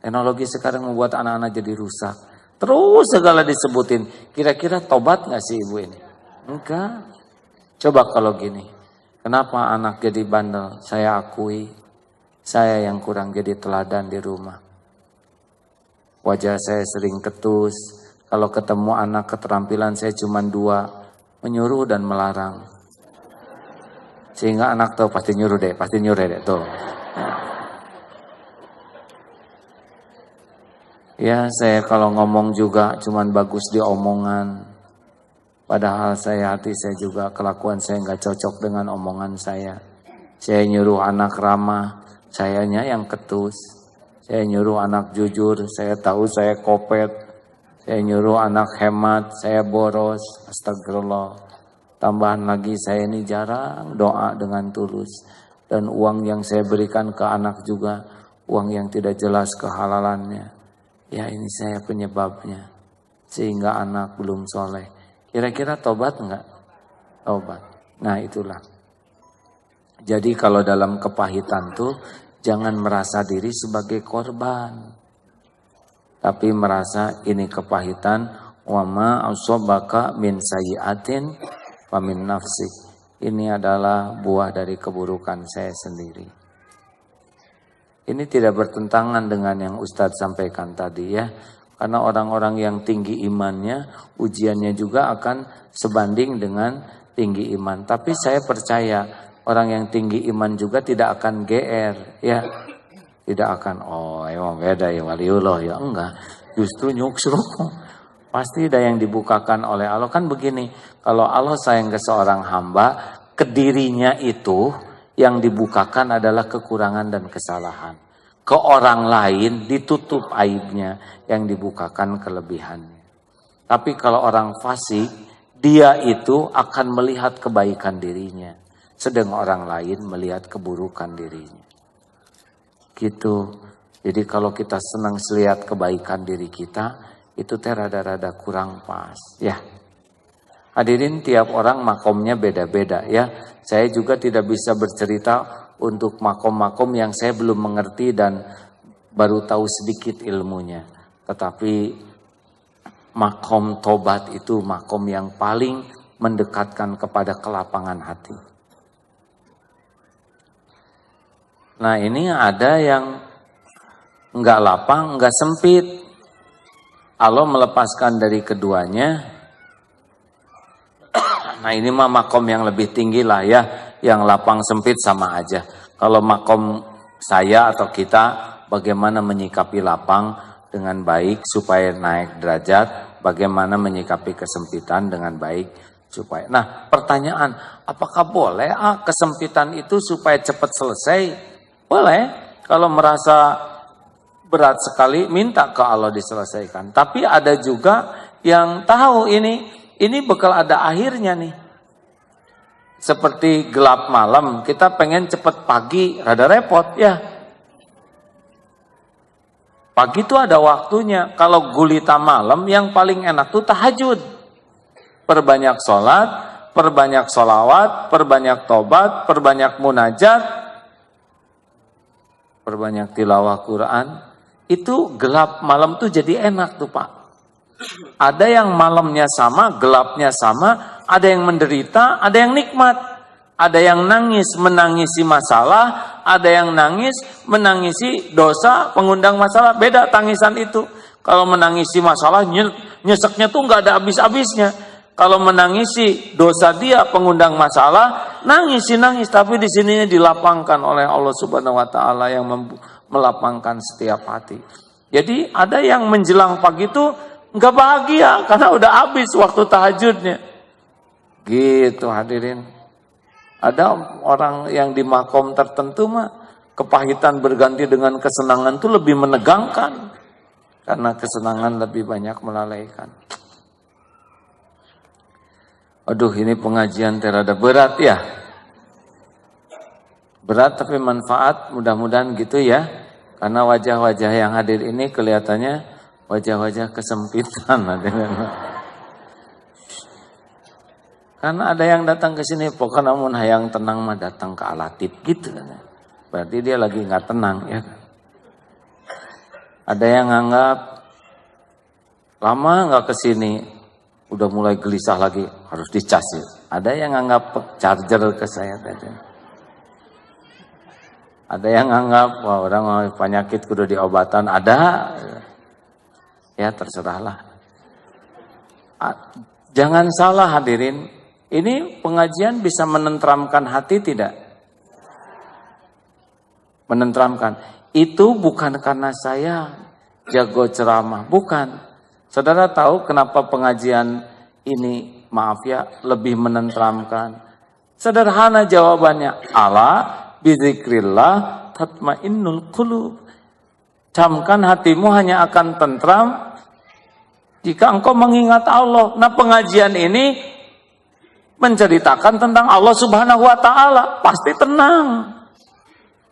Teknologi sekarang membuat anak-anak jadi rusak. Terus segala disebutin. Kira-kira tobat nggak sih ibu ini? Enggak. Coba kalau gini. Kenapa anak jadi bandel? Saya akui. Saya yang kurang jadi teladan di rumah. Wajah saya sering ketus. Kalau ketemu anak keterampilan saya cuma 2. Menyuruh dan melarang. Sehingga anak tahu pasti nyuruh deh tuh. Ya saya kalau ngomong juga cuman bagus di omongan. Padahal hati saya juga kelakuan saya nggak cocok dengan omongan saya. Saya nyuruh anak ramah, sayanya yang ketus. Saya nyuruh anak jujur, saya tahu saya kopet. Saya nyuruh anak hemat, saya boros. Astagfirullah. Tambahan lagi saya ini jarang doa dengan tulus. Dan uang yang saya berikan ke anak juga, uang yang tidak jelas kehalalannya. Ya ini saya penyebabnya. Sehingga anak belum soleh. Kira-kira tobat enggak? Tobat. Nah itulah. Jadi kalau dalam kepahitan tuh, jangan merasa diri sebagai korban. Tapi merasa ini kepahitan. Wa ma asobaka min sayyi'atin wa min nafsik. Ini adalah buah dari keburukan saya sendiri. Ini tidak bertentangan dengan yang Ustadz sampaikan tadi ya. Karena orang-orang yang tinggi imannya, ujiannya juga akan sebanding dengan tinggi iman. Tapi saya percaya orang yang tinggi iman juga tidak akan GR ya. Tidak akan, emang beda ya waliullah ya. Enggak, justru nyuksruk. Pasti ada yang dibukakan oleh Allah. Kan begini, kalau Allah sayang ke seorang hamba, ke dirinya itu yang dibukakan adalah kekurangan dan kesalahan. Ke orang lain ditutup aibnya, yang dibukakan kelebihannya. Tapi kalau orang fasik, dia itu akan melihat kebaikan dirinya. Sedang orang lain melihat keburukan dirinya. Gitu. Jadi kalau kita senang melihat kebaikan diri kita, itu rada-rada kurang pas. Ya. Hadirin, tiap orang makomnya beda-beda ya. Saya juga tidak bisa bercerita untuk makom-makom yang saya belum mengerti dan baru tahu sedikit ilmunya. Tetapi makom tobat itu makom yang paling mendekatkan kepada kelapangan hati. Nah ini ada yang enggak lapang, enggak sempit. Allah melepaskan dari keduanya. Nah ini mah makom yang lebih tinggi lah ya. Yang lapang sempit sama aja. Kalau makom saya atau kita bagaimana menyikapi lapang dengan baik supaya naik derajat. Bagaimana menyikapi kesempitan dengan baik supaya. Nah pertanyaan, apakah boleh kesempitan itu supaya cepat selesai? Boleh. Kalau merasa berat sekali minta ke Allah diselesaikan. Tapi ada juga yang tahu ini bakal ada akhirnya nih. Seperti gelap malam, kita pengen cepet pagi, rada repot ya. Pagi itu ada waktunya. Kalau gulita malam, yang paling enak tuh tahajud. Perbanyak sholat, perbanyak sholawat, perbanyak tobat, perbanyak munajat, perbanyak tilawah Quran. Itu gelap malam tuh jadi enak tuh Pak. Ada yang malamnya sama, gelapnya sama, ada yang menderita, ada yang nikmat. Ada yang nangis menangisi masalah, ada yang nangis menangisi dosa pengundang masalah. Beda tangisan itu. Kalau menangisi masalah nyeseknya tuh nggak ada habis-habisnya. Kalau menangisi dosa dia pengundang masalah, nangis. Tapi di sini dilapangkan oleh Allah Subhanahu Wa Taala yang melapangkan setiap hati. Jadi ada yang menjelang pagi itu nggak bahagia karena udah habis waktu tahajudnya. Gitu hadirin. Ada orang yang di makom tertentu mah kepahitan berganti dengan kesenangan itu lebih menegangkan. Karena kesenangan lebih banyak melalaikan. Aduh, ini pengajian terada berat ya. Berat tapi manfaat, mudah-mudahan gitu ya. Karena wajah-wajah yang hadir ini kelihatannya wajah-wajah kesempitan. Karena ada yang datang ke sini, pokoknya namun hayang tenang mah datang ke Alatif gitu. Berarti dia lagi nggak tenang ya. Ada yang nganggap lama nggak ke sini, udah mulai gelisah lagi, harus dicas ya. Ada yang nganggap charger ke saya tadi. Ada yang nganggap, wah orang penyakit kudu diobatan, ada. Ya terserahlah. Jangan salah hadirin, ini pengajian bisa menenteramkan hati tidak? Menenteramkan. Itu bukan karena saya jago ceramah, bukan. Saudara tahu kenapa pengajian ini, maaf ya, lebih menenteramkan? Sederhana jawabannya, Allah bizikrillah tatmainnul qulub. Camkan hatimu hanya akan tentram jika engkau mengingat Allah. Nah, pengajian ini menceritakan tentang Allah Subhanahu wa taala, pasti tenang.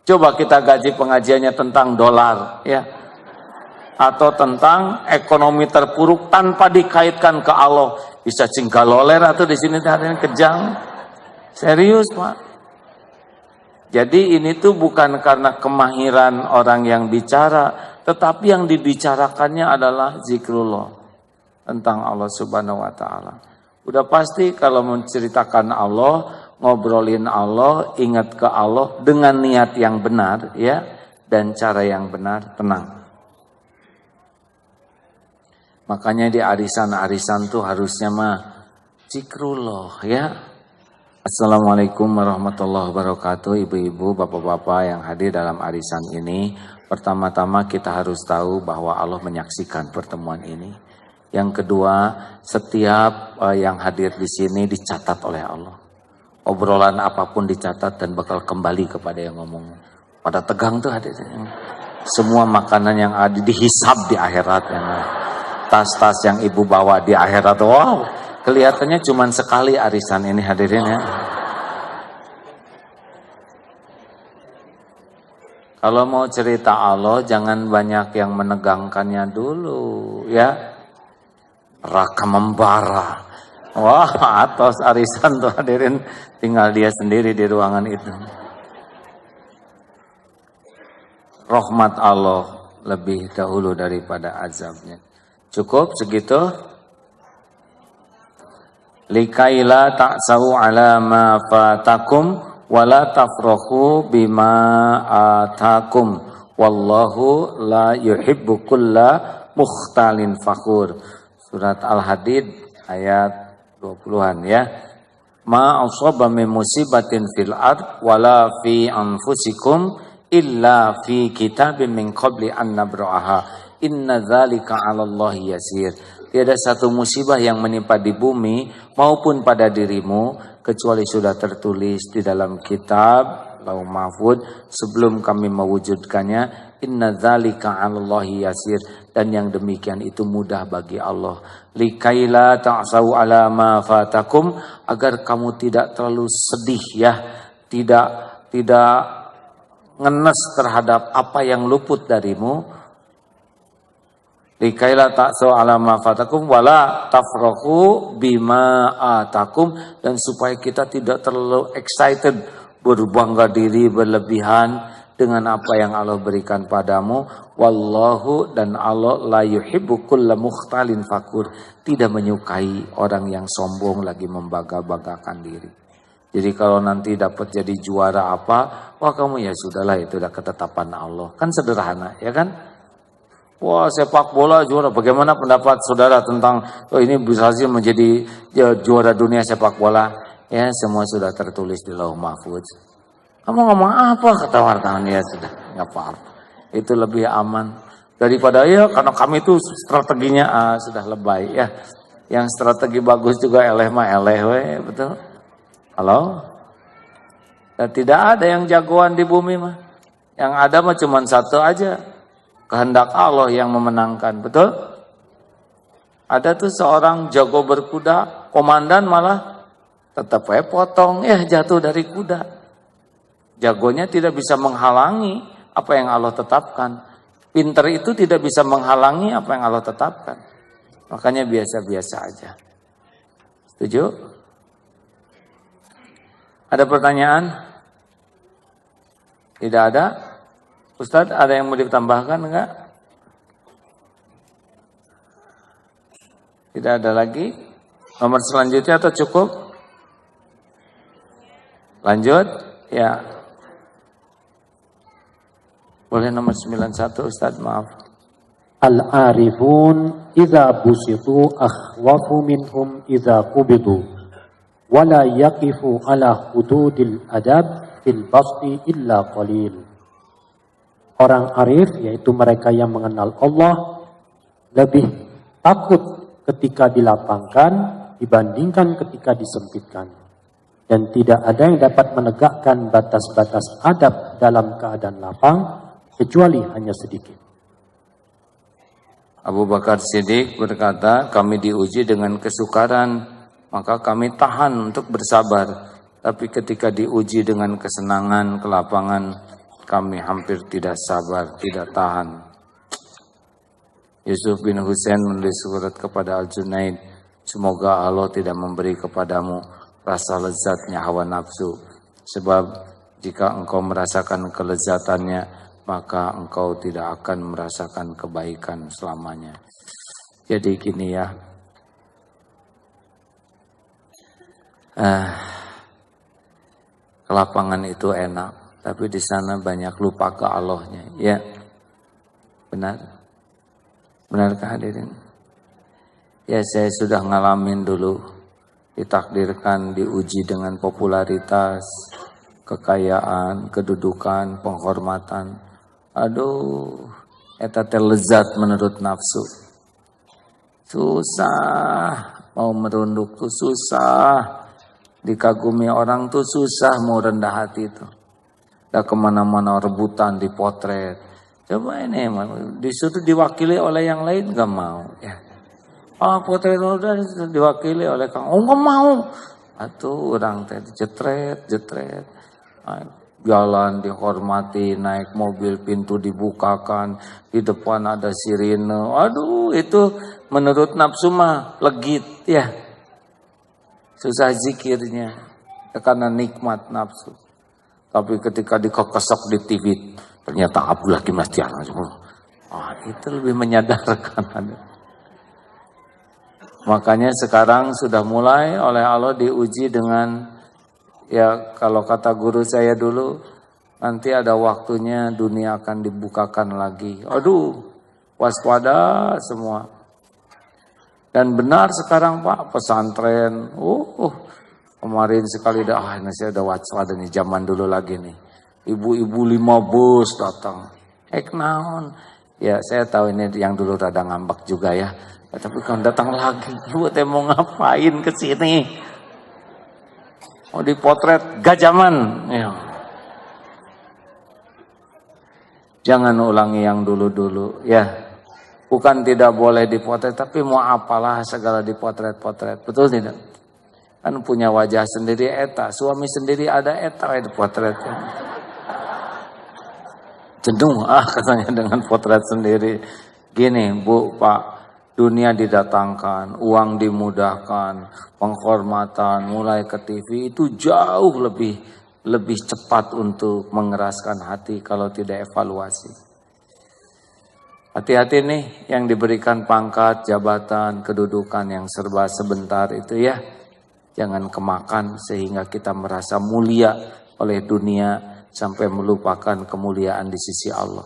Coba kita gaji pengajiannya tentang dolar ya. Atau tentang ekonomi terpuruk tanpa dikaitkan ke Allah. Bisa cinggaloler atau di sini tadi kejang. Serius, Pak. Jadi ini tuh bukan karena kemahiran orang yang bicara, tetapi yang dibicarakannya adalah zikrullah tentang Allah Subhanahu wa taala. Udah pasti kalau menceritakan Allah, ngobrolin Allah, ingat ke Allah dengan niat yang benar ya dan cara yang benar, tenang. Makanya di arisan-arisan tuh harusnya mah zikrullah ya. Assalamualaikum warahmatullahi wabarakatuh, ibu-ibu, bapak-bapak yang hadir dalam arisan ini. Pertama-tama kita harus tahu bahwa Allah menyaksikan pertemuan ini. Yang kedua, setiap yang hadir di sini dicatat oleh Allah. Obrolan apapun dicatat dan bakal kembali kepada yang ngomong. Pada tegang tuh hadirnya. Semua makanan yang ada dihisab di akhirat ya. Tas-tas yang ibu bawa di akhirat, wow, kelihatannya cuma sekali arisan ini hadirin ya. Kalau mau cerita Allah, jangan banyak yang menegangkannya dulu ya. Neraka membara. Wah, atas arisan tuh hadirin, tinggal dia sendiri di ruangan itu. Rahmat Allah lebih dahulu daripada azabnya. Cukup segitu. Likaila ta'sau ala ma fatakum wala tafrahu bima atakum wallahu la yuhibbu kulla mukhtalin fakhur. Surat Al-Hadid ayat 20-an ya. Ma asaba min musibatin fil ard wala fi anfusikum illa fi kitabin min qabli an nabra'aha. Inna dzalika 'alallahi yasir. Tiada satu musibah yang menimpa di bumi maupun pada dirimu kecuali sudah tertulis di dalam kitab Lauh Mahfuz sebelum kami mewujudkannya. Inna dzalika 'alallahi yasir, dan yang demikian itu mudah bagi Allah. Likaila ta'sau 'ala ma fatakum, agar kamu tidak terlalu sedih ya, tidak ngenes terhadap apa yang luput darimu. Likaila ta'sau 'ala ma fatakum wala tafrahu bima atakum, dan supaya kita tidak terlalu excited, berbangga diri berlebihan dengan apa yang Allah berikan padamu. Wallahu, dan Allah la yuhibbu kulla mukhtalin fakur, tidak menyukai orang yang sombong lagi membangga-banggakan diri. Jadi kalau nanti dapat jadi juara apa, wah kamu ya sudahlah, itu udah ketetapan Allah. Kan sederhana ya kan? Wah, sepak bola juara. Bagaimana pendapat saudara tentang ini bisa sih menjadi juara dunia sepak bola? Ya, semua sudah tertulis di Lauh Mahfuz. Kamu ngomong apa kata wartawan? Ya sudah, nggak apa-apa. Itu lebih aman. Daripada ya karena kami itu strateginya sudah lebay ya. Yang strategi bagus juga eleh mah eleh we, betul? Halo? Dan tidak ada yang jagoan di bumi mah. Yang ada mah cuma satu aja. Kehendak Allah yang memenangkan, betul? Ada tuh seorang jago berkuda, komandan malah tetap potong, jatuh dari kuda. Jagonya tidak bisa menghalangi apa yang Allah tetapkan. Pinter itu tidak bisa menghalangi apa yang Allah tetapkan. Makanya biasa-biasa aja. Setuju? Ada pertanyaan? Tidak ada? Ustadz, ada yang mau ditambahkan enggak? Tidak ada lagi? Nomor selanjutnya atau cukup? Lanjut? Ya. Boleh nomor 91 Ustadz, maaf. Al-arifun idza busitu akhwafu minhum idza qubidu wala yaqifu ala hududil adab fil basti illa qalil. Orang arif, yaitu mereka yang mengenal Allah, lebih takut ketika dilapangkan dibandingkan ketika disempitkan. Dan tidak ada yang dapat menegakkan batas-batas adab dalam keadaan lapang kecuali hanya sedikit. Abu Bakar Siddiq berkata, kami diuji dengan kesukaran, maka kami tahan untuk bersabar. Tapi ketika diuji dengan kesenangan, kelapangan, kami hampir tidak sabar, tidak tahan. Yusuf bin Husain menulis surat kepada Al-Junaid, semoga Allah tidak memberi kepadamu rasa lezatnya hawa nafsu. Sebab jika engkau merasakan kelezatannya, maka engkau tidak akan merasakan kebaikan selamanya. Jadi gini ya, kelapangan itu enak, tapi di sana banyak lupa ke Allahnya. Ya, benar? Benarkah hadirin? Ya, saya sudah ngalamin dulu, ditakdirkan diuji dengan popularitas, kekayaan, kedudukan, penghormatan. Aduh, eta teh lezat menurut nafsu. Susah, mau merunduk tuh susah. Dikagumi orang tuh susah, mau rendah hati tuh. Dah kemana-mana rebutan dipotret. Coba ini, disuruh diwakili oleh yang lain gak mau. Ya. Potret udah diwakili oleh Kang. Gak mau. Atuh orang teh jetret. Jalan dihormati, naik mobil pintu dibukakan, di depan ada sirine. Aduh, itu menurut nafsu mah legit ya. Susah zikirnya karena nikmat nafsu. Tapi ketika dikekesok di TV, ternyata Abdullah Kim Nastian. Itu lebih menyadarkan. Makanya sekarang sudah mulai oleh Allah diuji dengan, ya kalau kata guru saya dulu, nanti ada waktunya dunia akan dibukakan lagi. Aduh, waspada semua. Dan benar sekarang Pak, pesantren. Kemarin sekali ini saya udah waspada nih, zaman dulu lagi nih. Ibu-ibu 5 bus datang. Naon. Ya saya tahu ini yang dulu rada ngambek juga ya. Tapi kalau datang lagi, ibu teh mau ngapain ke sini? Mau dipotret gajaman. Ya. Jangan ulangi yang dulu-dulu ya. Bukan tidak boleh dipotret, tapi mau apalah segala dipotret-potret. Betul tidak? Kan punya wajah sendiri eta, suami sendiri ada eta dipotret. Jenuh katanya dengan potret sendiri. Gini Bu, Pak, dunia didatangkan, uang dimudahkan, penghormatan mulai ke TV itu jauh lebih cepat untuk mengeraskan hati kalau tidak evaluasi. Hati-hati nih yang diberikan pangkat, jabatan, kedudukan yang serba sebentar itu ya. Jangan kemakan sehingga kita merasa mulia oleh dunia sampai melupakan kemuliaan di sisi Allah.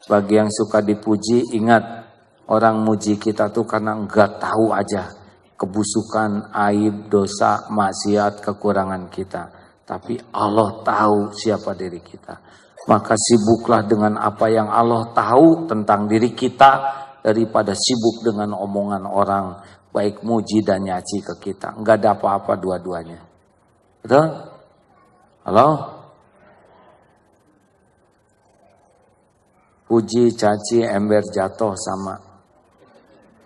Bagi yang suka dipuji, ingat orang muji kita tuh karena enggak tahu aja kebusukan, aib, dosa, maksiat, kekurangan kita. Tapi Allah tahu siapa diri kita. Maka sibuklah dengan apa yang Allah tahu tentang diri kita daripada sibuk dengan omongan orang, baik muji dan nyaci ke kita. Enggak ada apa-apa dua-duanya. Betul? Halo? Puji, caci, ember jatuh sama.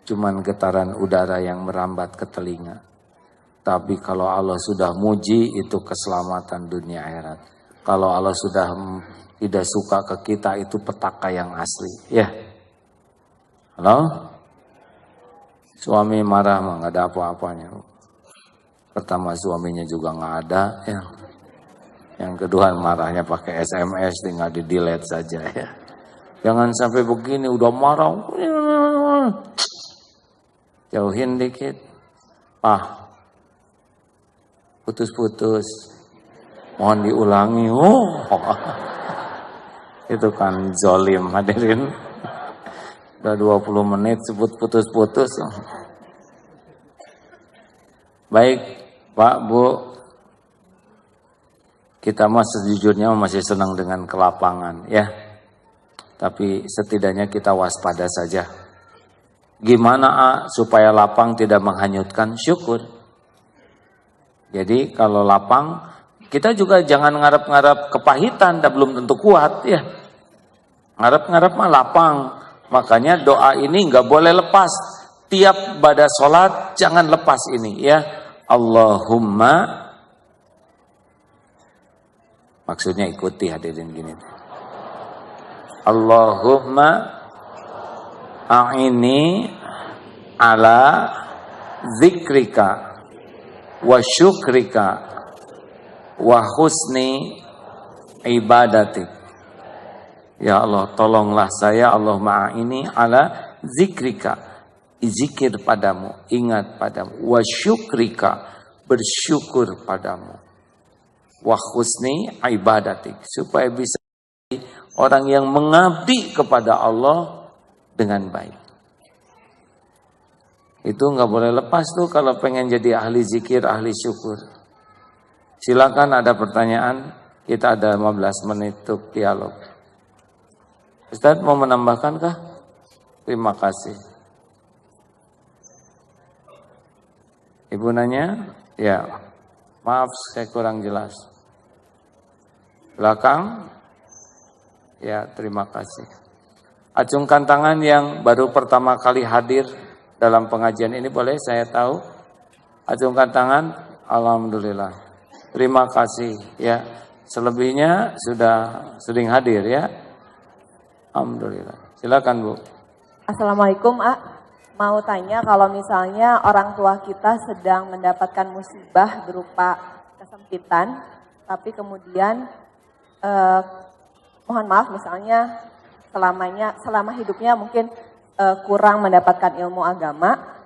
Cuman getaran udara yang merambat ke telinga. Tapi kalau Allah sudah muji, itu keselamatan dunia akhirat. Kalau Allah sudah tidak suka ke kita, itu petaka yang asli. Ya. Halo? Suami marah mah nggak ada apa-apanya. Pertama suaminya juga nggak ada. Ya. Yang kedua marahnya pakai SMS, tinggal di delete saja ya. Jangan sampai begini udah marah. Jauhin dikit. Putus-putus. Mohon diulangi. Itu kan zolim hadirin. Udah 20 menit sebut putus-putus. Baik Pak, Bu. Kita mah sejujurnya masih senang dengan kelapangan ya. Tapi setidaknya kita waspada saja. Gimana supaya lapang tidak menghanyutkan? Syukur. Jadi kalau lapang, kita juga jangan ngarep-ngarep kepahitan, dah belum tentu kuat ya. Ngarep-ngarep mah lapang. Makanya doa ini nggak boleh lepas. Tiap pada sholat jangan lepas ini ya. Allahumma, maksudnya ikuti hadirin gini. Allahumma a'ini ala zikrika wa syukrika wa husni ibadatik. Ya Allah, tolonglah saya, Allahumma a'ini ala zikrika, zikir padamu, ingat padamu, wa syukrika, bersyukur padamu, wa husni ibadatik, supaya bisa orang yang mengabdi kepada Allah dengan baik. Itu nggak boleh lepas tuh kalau pengen jadi ahli zikir, ahli syukur. Silakan ada pertanyaan, kita ada 15 menit untuk dialog. Ustaz mau menambahkan kah? Terima kasih. Ibu nanya? Ya. Maaf saya kurang jelas. Belakang? Ya, terima kasih. Acungkan tangan yang baru pertama kali hadir dalam pengajian ini, boleh saya tahu? Acungkan tangan. Alhamdulillah. Terima kasih ya. Selebihnya sudah sering hadir ya. Alhamdulillah. Silakan Bu. Assalamualaikum, mau tanya kalau misalnya orang tua kita sedang mendapatkan musibah berupa kesempitan, tapi kemudian mohon maaf misalnya selama hidupnya mungkin kurang mendapatkan ilmu agama,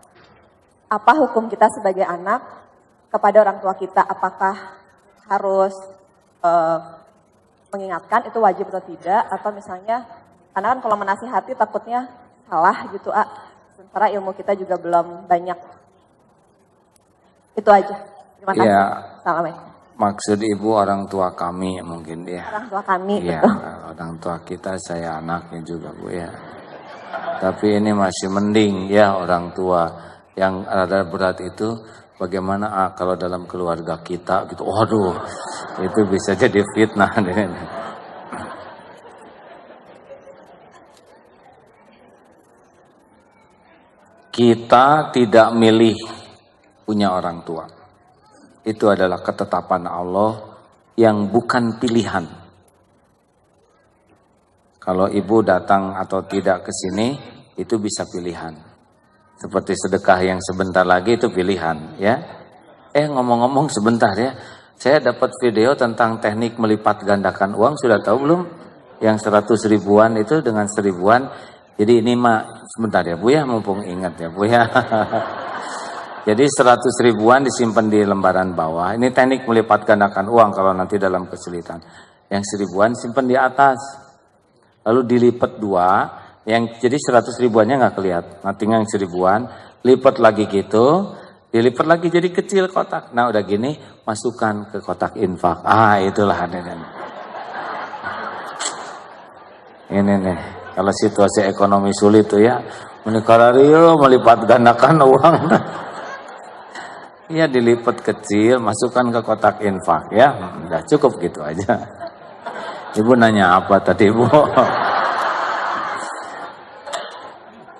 apa hukum kita sebagai anak kepada orang tua kita? Apakah harus mengingatkan, itu wajib atau tidak? Atau misalnya, karena kan kalau menasihati takutnya salah gitu, sementara ilmu kita juga belum banyak. Itu aja. Terima kasih. Ya, Assalamualaikum. maksud ibu orang tua kami mungkin ya. Orang tua kami. Ya, betul. orang tua kita, saya anaknya juga Bu ya. Tapi ini masih mending ya orang tua. Yang rada berat itu bagaimana kalau dalam keluarga kita gitu. Waduh, itu bisa jadi fitnah. Kita tidak milih punya orang tua. Itu adalah ketetapan Allah yang bukan pilihan. Kalau ibu datang atau tidak ke sini, itu bisa pilihan. Seperti sedekah yang sebentar lagi itu pilihan, ya. Ngomong-ngomong sebentar ya. Saya dapat video tentang teknik melipat gandakan uang, sudah tahu belum? Yang 100 ribuan itu dengan 1000-an. Jadi ini mah sebentar ya Bu ya, mumpung ingat ya Bu ya. Jadi 100 ribuan disimpan di lembaran bawah. Ini teknik melipat gandakan uang kalau nanti dalam kesulitan. Yang 1000-an simpan di atas. Lalu dilipat 2, yang jadi 100 ribuannya nggak kelihatan. Nah tinggal yang 1000-an, lipat lagi gitu, dilipat lagi jadi kecil kotak. Nah udah gini, masukkan ke kotak infak. Itulah hadirin. Ini nih, kalau situasi ekonomi sulit tuh ya, menikah Rio melipat gandakan uang. Iya dilipat kecil, masukkan ke kotak infak ya, udah cukup gitu aja. Ibu nanya apa tadi Bu?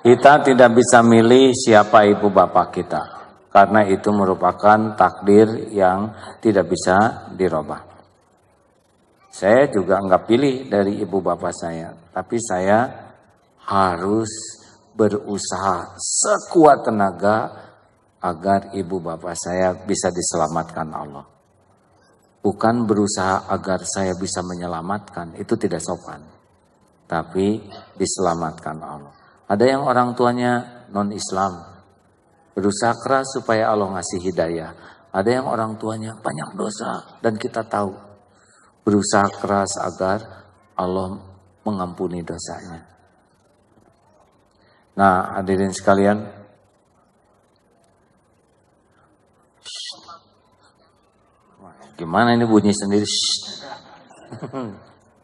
Kita tidak bisa milih siapa ibu bapak kita, karena itu merupakan takdir yang tidak bisa dirubah. Saya juga nggak pilih dari ibu bapak saya, tapi saya harus berusaha sekuat tenaga agar ibu bapak saya bisa diselamatkan Allah. Bukan berusaha agar saya bisa menyelamatkan, itu tidak sopan. Tapi diselamatkan Allah. Ada yang orang tuanya non-Islam, berusaha keras supaya Allah ngasih hidayah. Ada yang orang tuanya banyak dosa dan kita tahu. Berusaha keras agar Allah mengampuni dosanya. Nah, hadirin sekalian, gimana ini bunyi sendiri?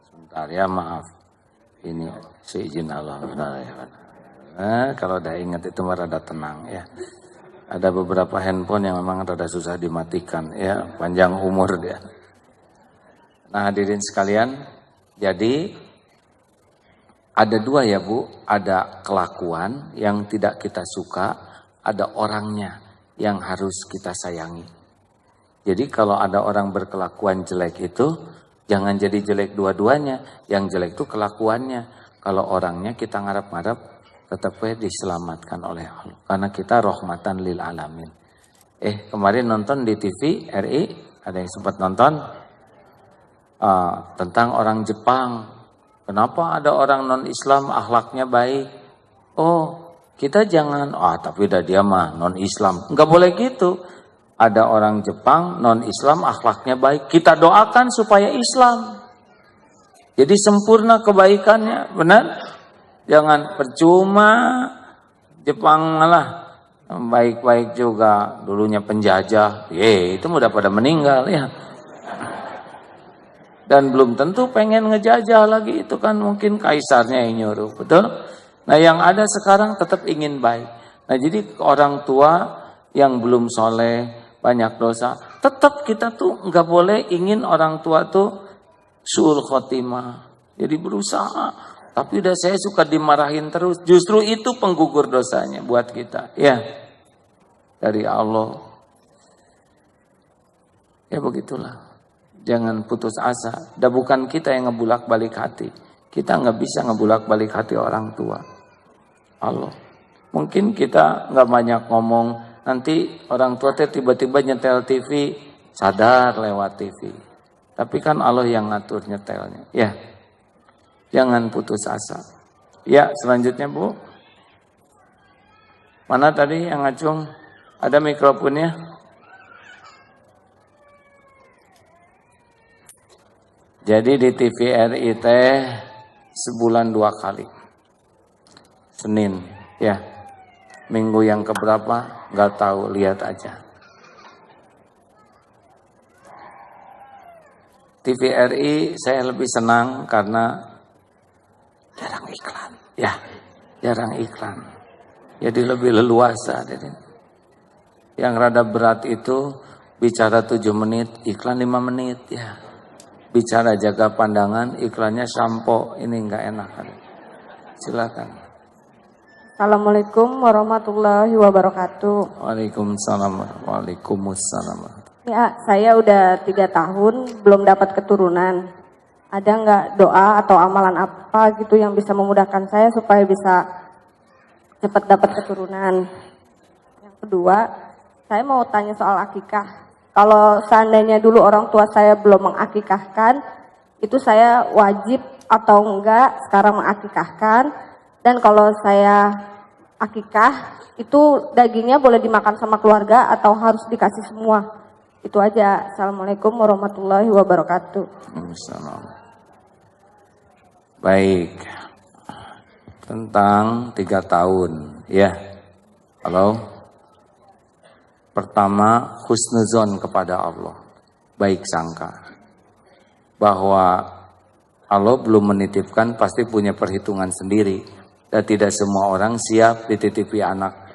Sebentar ya, maaf. Ini seizin Allah. Nah, kalau udah ingat itu rada tenang ya. Ada beberapa handphone yang memang rada susah dimatikan ya, panjang umur dia. Nah, hadirin sekalian, jadi ada dua ya Bu, ada kelakuan yang tidak kita suka, ada orangnya yang harus kita sayangi. Jadi kalau ada orang berkelakuan jelek itu, jangan jadi jelek dua-duanya, yang jelek itu kelakuannya. Kalau orangnya kita ngarep-ngarep, tetap diselamatkan oleh Allah. Karena kita rahmatan lil alamin. Kemarin nonton di TV RI, ada yang sempat nonton? Tentang orang Jepang. Kenapa ada orang non-Islam akhlaknya baik? Oh, kita jangan, tapi udah dia mah non-Islam. Enggak boleh gitu. Ada orang Jepang non-Islam akhlaknya baik. Kita doakan supaya Islam. Jadi sempurna kebaikannya, benar? Jangan percuma Jepang lah baik-baik juga, dulunya penjajah. Itu udah pada meninggal ya. Dan belum tentu pengen ngejajah lagi, itu kan mungkin kaisarnya yang nyuruh, betul? Nah yang ada sekarang tetap ingin baik. Nah jadi orang tua yang belum soleh, banyak dosa, tetap kita tuh nggak boleh ingin orang tua tuh suul khotimah. Jadi berusaha, tapi udah saya suka dimarahin terus, justru itu penggugur dosanya buat kita, ya dari Allah. Ya begitulah. Jangan putus asa. Dan bukan kita yang ngebulak balik hati. Kita nggak bisa ngebulak balik hati orang tua. Allah. Mungkin kita nggak banyak ngomong. Nanti orang tua tiba-tiba nyetel TV, sadar lewat TV. Tapi kan Allah yang ngatur nyetelnya. Ya. Jangan putus asa. Ya, selanjutnya Bu. Mana tadi yang ngacung? Ada mikrofonnya? Jadi di TVRI sebulan 2 kali. Senin, ya. Minggu yang keberapa? Gak tahu, lihat aja. TVRI saya lebih senang karena jarang iklan. Ya, jarang iklan. Jadi lebih leluasa. Yang rada berat itu bicara 7 menit, iklan 5 menit, ya. Bicara jaga pandangan, iklannya sampo, ini enggak enak. Silakan. Assalamualaikum warahmatullahi wabarakatuh. Waalaikumsalam. Waalaikumsalam. Ya, saya udah 3 tahun belum dapat keturunan. Ada nggak doa atau amalan apa gitu yang bisa memudahkan saya supaya bisa cepat dapat keturunan? Yang kedua, saya mau tanya soal akikah. Kalau seandainya dulu orang tua saya belum mengakikahkan, itu saya wajib atau enggak sekarang mengakikahkan? Dan kalau saya akikah, itu dagingnya boleh dimakan sama keluarga atau harus dikasih semua? Itu aja. Assalamualaikum warahmatullahi wabarakatuh. Assalamualaikum. Baik. Tentang 3 tahun, ya. Halo. Pertama, husnuzon kepada Allah, baik sangka bahwa Allah belum menitipkan, pasti punya perhitungan sendiri. Dan tidak semua orang siap dititipi anak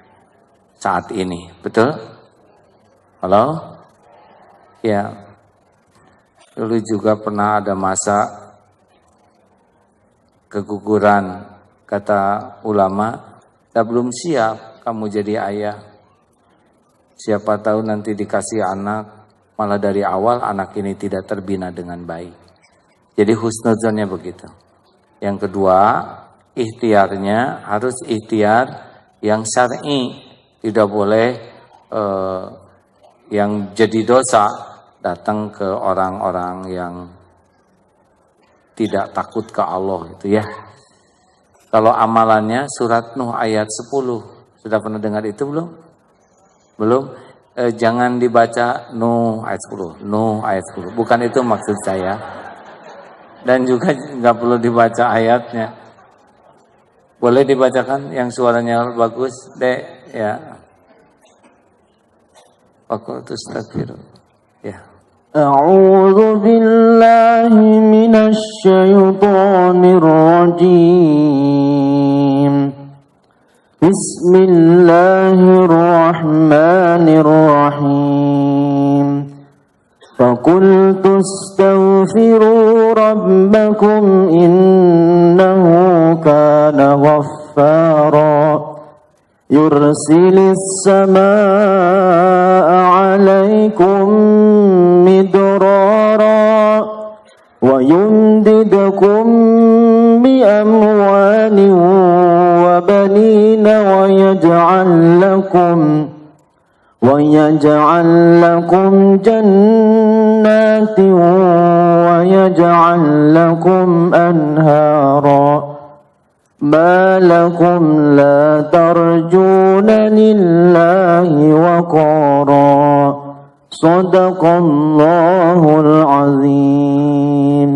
saat ini. Betul? Halo? Ya. Dulu juga pernah ada masa keguguran, kata ulama, kita belum siap kamu jadi ayah. Siapa tahu nanti dikasih anak, malah dari awal anak ini tidak terbina dengan baik. Jadi husnuzonnya begitu. Yang kedua, ikhtiarnya harus ikhtiar yang syar'i. Tidak boleh yang jadi dosa datang ke orang-orang yang tidak takut ke Allah itu ya. Kalau amalannya surat Nuh ayat 10. Sudah pernah dengar itu belum? Belum? Jangan dibaca Nuh ayat 10. Nuh ayat 10. Bukan itu maksud saya. Dan juga nggak perlu dibaca ayatnya. Boleh dibacakan yang suaranya bagus, Dek, ya. Fakultus takfir. Ya. A'udzu billahi minasy syaithanir rajim. Bismillahirrahmanirrahim. فَقُلْتُ اسْتَغْفِرُوا رَبَّكُمْ إِنَّهُ كَانَ غَفَّارًا يُرْسِلِ السَّمَاءَ عَلَيْكُمْ مِدْرَارًا وَيُمْدِدْكُمْ بِأَمْوَالٍ وَبَنِينَ وَيَجْعَلْ لَكُمْ جَنَّاتٍ وَيَجْعَلْ لَكُمْ أَنْهَارًا مَا لَكُمْ لَا تَرْجُونَ لِلَّهِ وَقَارًا صَدَقَ اللَّهُ الْعَظِيمُ.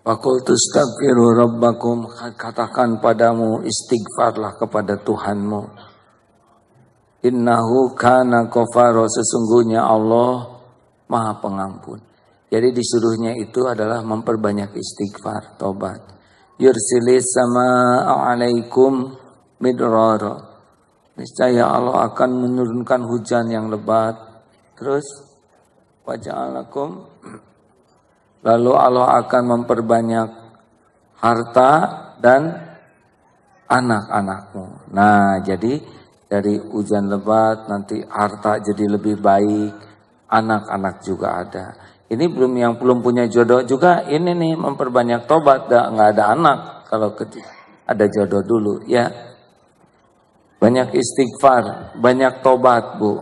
Fakultu astaghfiru rabbakum, katakan padamu istighfarlah kepada Tuhanmu. Innahu kana ghafara, sesungguhnya Allah Maha Pengampun. Jadi disuruhnya itu adalah memperbanyak istighfar, tobat. Yursilis samaa'a 'alaikum midrara. Niscaya Allah akan menurunkan hujan yang lebat. Terus waja'alakum, lalu Allah akan memperbanyak harta dan anak-anakmu. Nah, jadi dari hujan lebat nanti harta jadi lebih baik, anak-anak juga ada. Ini belum punya jodoh juga, ini nih memperbanyak tobat, nggak ada anak kalau ada jodoh dulu ya. Banyak istighfar, banyak tobat Bu.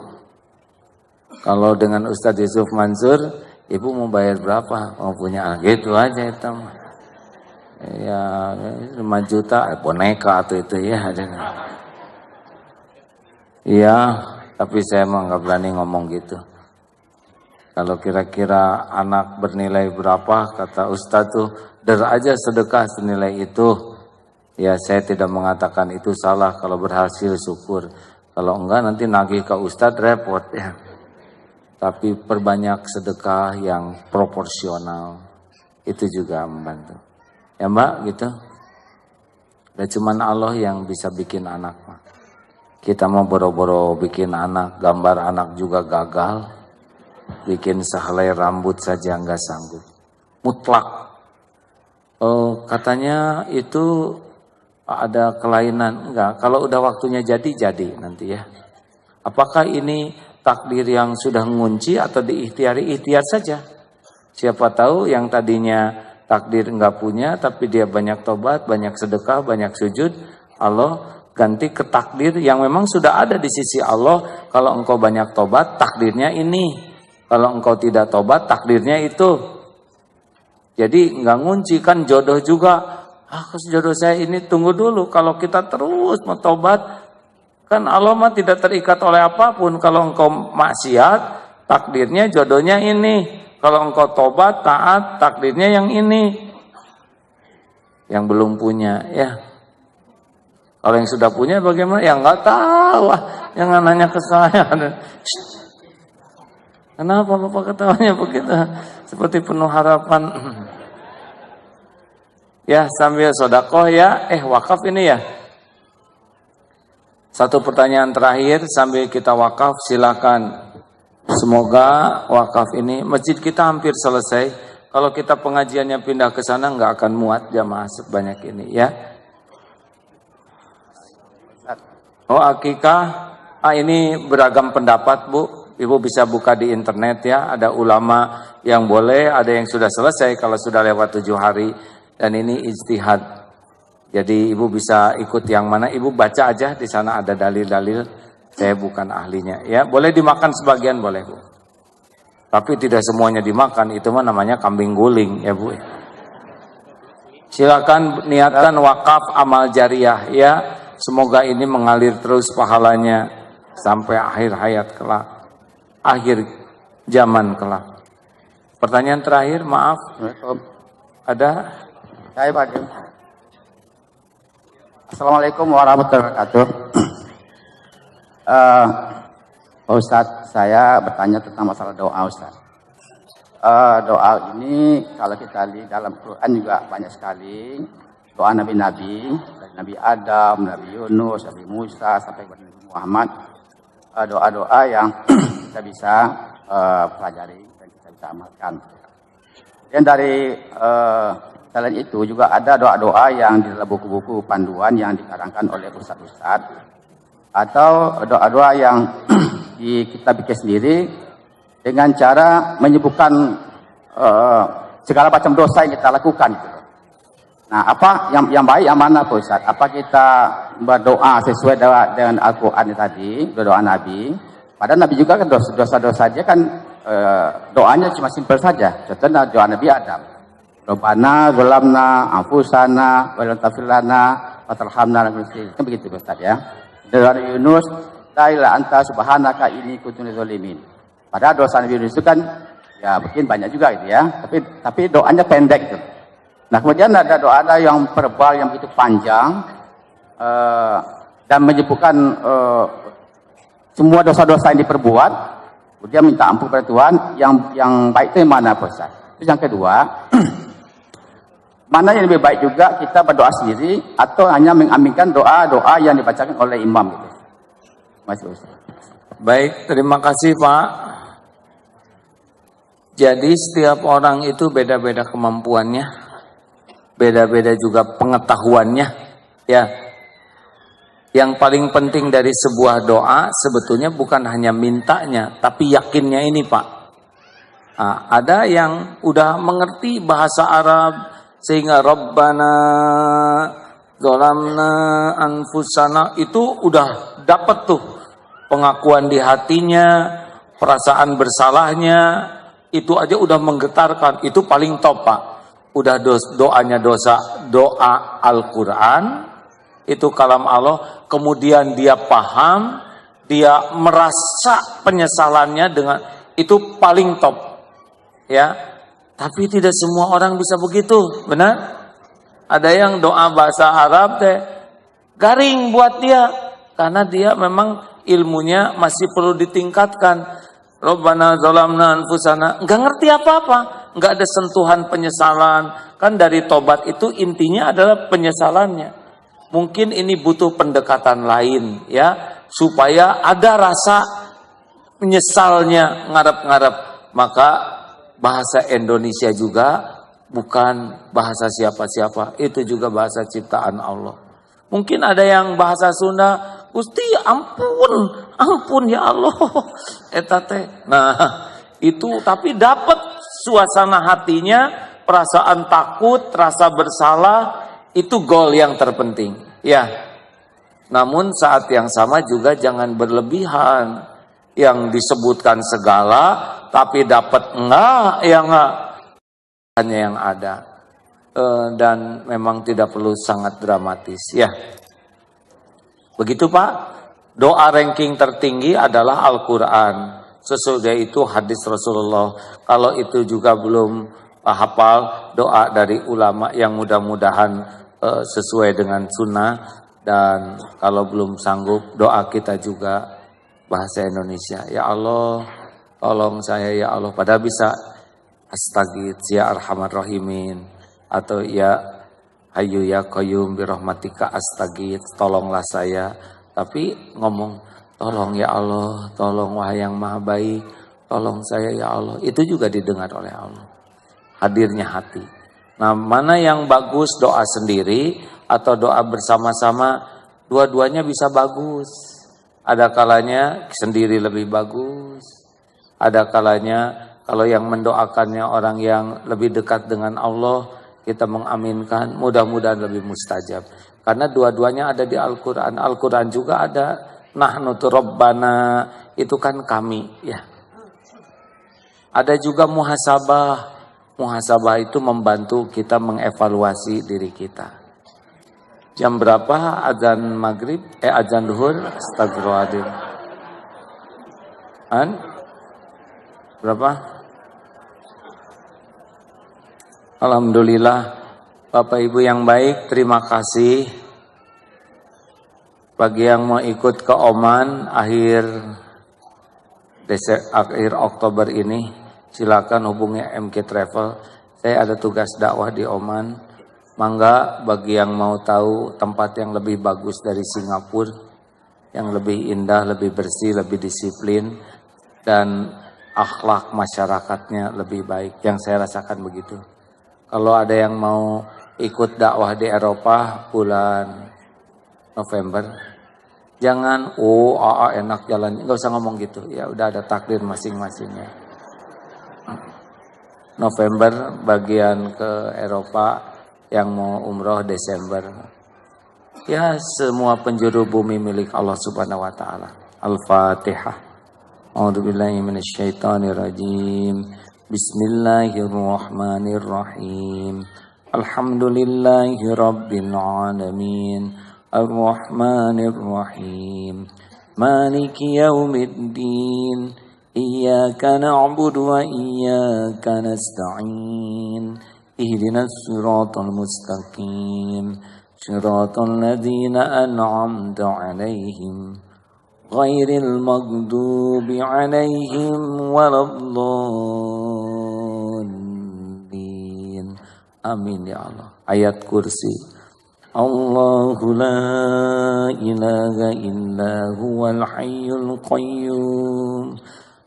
Kalau dengan Ustadz Yusuf Mansur, Ibu mau bayar berapa? Mau punya anak gitu aja itu. Ya 5 juta boneka atau itu ya. Iya, tapi saya emang nggak berani ngomong gitu. Kalau kira-kira anak bernilai berapa, kata Ustadz tuh, aja sedekah senilai itu. Ya saya tidak mengatakan itu salah, kalau berhasil syukur. Kalau enggak nanti nagih ke Ustadz repot ya. Tapi perbanyak sedekah yang proporsional, itu juga membantu. Ya Mbak gitu. Dan cuman Allah yang bisa bikin anak Pak. Kita mau boro-boro bikin anak, gambar anak juga gagal. Bikin sehelai rambut saja nggak sanggup. Mutlak. Katanya itu ada kelainan. Enggak, kalau udah waktunya jadi nanti ya. Apakah ini takdir yang sudah ngunci atau diikhtiari? Ikhtiar saja. Siapa tahu yang tadinya takdir enggak punya, tapi dia banyak tobat, banyak sedekah, banyak sujud, Allah ganti ke takdir yang memang sudah ada di sisi Allah. Kalau engkau banyak tobat, takdirnya ini. Kalau engkau tidak tobat, takdirnya itu. Jadi nggak ngunci, kan jodoh juga. Jodoh saya ini tunggu dulu. Kalau kita terus mau tobat, kan Allah mah tidak terikat oleh apapun. Kalau engkau maksiat, takdirnya jodohnya ini. Kalau engkau tobat, taat, takdirnya yang ini. Yang belum punya, ya. Kalau yang sudah punya bagaimana? Ya nggak tahu lah. Jangan nanya ke saya. Kenapa Bapak ketawanya begitu? Seperti penuh harapan. Ya, sambil sodakoh ya. Wakaf ini ya. Satu pertanyaan terakhir sambil kita wakaf, silakan. Semoga wakaf ini, masjid kita hampir selesai. Kalau kita pengajiannya pindah ke sana nggak akan muat jamaah sebanyak ini ya. Oh, akikah. Ini beragam pendapat Bu. Ibu bisa buka di internet ya. Ada ulama yang boleh, ada yang sudah selesai kalau sudah lewat 7 hari. Dan ini ijtihad. Jadi ibu bisa ikut yang mana, ibu baca aja di sana ada dalil-dalil. Saya bukan ahlinya ya. Boleh dimakan sebagian boleh Bu. Tapi tidak semuanya dimakan, itu mah namanya kambing guling ya Bu. Silakan niatkan wakaf amal jariah ya. Semoga ini mengalir terus pahalanya sampai akhir hayat kelak, akhir zaman kelak. Pertanyaan terakhir, maaf. Ada? Saya Pak. Assalamualaikum warahmatullahi wabarakatuh. Pak Ustadz, saya bertanya tentang masalah doa Ustadz. Doa ini kalau kita lihat dalam Quran juga banyak sekali. Doa Nabi-Nabi, dari Nabi Adam, Nabi Yunus, Nabi Musa, sampai kepada Nabi Muhammad. Doa-doa yang kita bisa pelajari dan kita bisa amalkan. Dan dari selain itu juga ada doa-doa yang di dalam buku-buku panduan yang dikarangkan oleh ustadz-ustadz, atau doa-doa yang kita bikin sendiri dengan cara menyebutkan segala macam dosa yang kita lakukan. Nah, apa yang baik yang mana Pak Ustaz? Apa kita berdoa sesuai dengan Al-Quran tadi, doa Nabi? Padahal Nabi juga kan dosa-dosa dia kan doanya cuma simpel saja. Contohnya doa Nabi Adam. Rabbana zalamna anfusana wa lam taghfir lana wa tarhamna lanakunanna kan begitu Ustaz ya. Doa Yunus, la ilaha anta subhanaka inni kuntu minadz zalimin. Padahal dosa Nabi Yunus itu kan ya mungkin banyak juga gitu ya. Tapi doanya pendek gitu. Nah, kemudian ada doa yang verbal yang begitu panjang dan menyebutkan semua dosa-dosa yang diperbuat. Kemudian minta ampun kepada Tuhan. Yang baik itu yang mana Pak Ustaz? Terus yang kedua, mana yang lebih baik juga kita berdoa sendiri atau hanya mengaminkan doa-doa yang dibacakan oleh imam gitu. Masih Ustaz. Baik, terima kasih Pak. Jadi setiap orang itu beda-beda kemampuannya. Beda-beda juga pengetahuannya ya. Yang paling penting dari sebuah doa sebetulnya bukan hanya mintanya, tapi yakinnya ini Pak. Nah, ada yang udah mengerti bahasa Arab sehingga Rabbana zalamna anfusana itu udah dapat tuh pengakuan di hatinya, perasaan bersalahnya, itu aja udah menggetarkan, itu paling top Pak. Udah doanya doa Al-Quran, itu kalam Allah, kemudian dia paham, dia merasa penyesalannya dengan, itu paling top. Ya, tapi tidak semua orang bisa begitu, benar? Ada yang doa bahasa Arab garing buat dia, karena dia memang ilmunya masih perlu ditingkatkan. Rabbana zalamna anfusana, enggak ngerti apa-apa, enggak ada sentuhan penyesalan. Kan dari tobat itu intinya adalah penyesalannya. Mungkin ini butuh pendekatan lain ya, supaya ada rasa menyesalnya ngarep-ngarep. Maka bahasa Indonesia juga bukan bahasa siapa-siapa, itu juga bahasa ciptaan Allah. Mungkin ada yang bahasa Sunda, Gusti ampun ya Allah, etate. Nah, itu tapi dapat suasana hatinya, perasaan takut, rasa bersalah, itu goal yang terpenting. Ya. Namun saat yang sama juga jangan berlebihan. Yang disebutkan segala, tapi dapat enggak, ya enggak. Hanya yang ada. Dan memang tidak perlu sangat dramatis. Ya. Begitu Pak, doa ranking tertinggi adalah Al-Quran. Sesudah itu hadis Rasulullah. Kalau itu juga belum hafal, doa dari ulama yang mudah-mudahan sesuai dengan sunnah. Dan kalau belum sanggup, doa kita juga bahasa Indonesia. Ya Allah, tolong saya ya Allah. Padahal bisa astagfirullah ya arhamar rahimin, atau ya hayyu ya qayyum birahmatika astagfirullah, tolonglah saya. Tapi ngomong tolong ya Allah, tolong wahai yang maha baik, tolong saya ya Allah, itu juga didengar oleh Allah. Hadirnya hati. Nah, mana yang bagus, doa sendiri atau doa bersama-sama, dua-duanya bisa bagus. Ada kalanya sendiri lebih bagus. Ada kalanya kalau yang mendoakannya orang yang lebih dekat dengan Allah, kita mengaminkan, mudah-mudahan lebih mustajab. Karena dua-duanya ada di Al-Quran. Al-Quran juga ada nahnu rabbana, itu kan kami ya. Ada juga muhasabah. Muhasabah itu membantu kita mengevaluasi diri kita. Jam berapa azan maghrib? Azan duhur? Astagfirullahaladzim. Berapa? Alhamdulillah. Bapak Ibu yang baik, terima kasih. Bagi yang mau ikut ke Oman akhir Oktober ini, silakan hubungi MK Travel. Saya ada tugas dakwah di Oman. Mangga bagi yang mau tahu tempat yang lebih bagus dari Singapura, yang lebih indah, lebih bersih, lebih disiplin, dan akhlak masyarakatnya lebih baik. Yang saya rasakan begitu. Kalau ada yang mau ikut dakwah di Eropa bulan November, jangan enak jalan, nggak usah ngomong gitu. Ya udah ada takdir masing-masingnya. November bagian ke Eropa, yang mau umroh Desember. Ya, semua penjuru bumi milik Allah Subhanahu wa taala. Al-Fatihah. A'udzubillahi minasyaitonirrajim. Bismillahirrahmanirrahim. Alhamdulillahi rabbil alamin. Ar-Rahmanir-Rahim. Maliki yaumiddin. Iyyaka na'budu wa iyyaka nasta'in. Ihdinas siratal mustaqim. Siratal ladzina an'amta 'alaihim ghairil maghdubi 'alaihim waladdallin. Amin ya Allah. Ayat kursi. Allahu la ilaha illa huwal hayyul qayyum.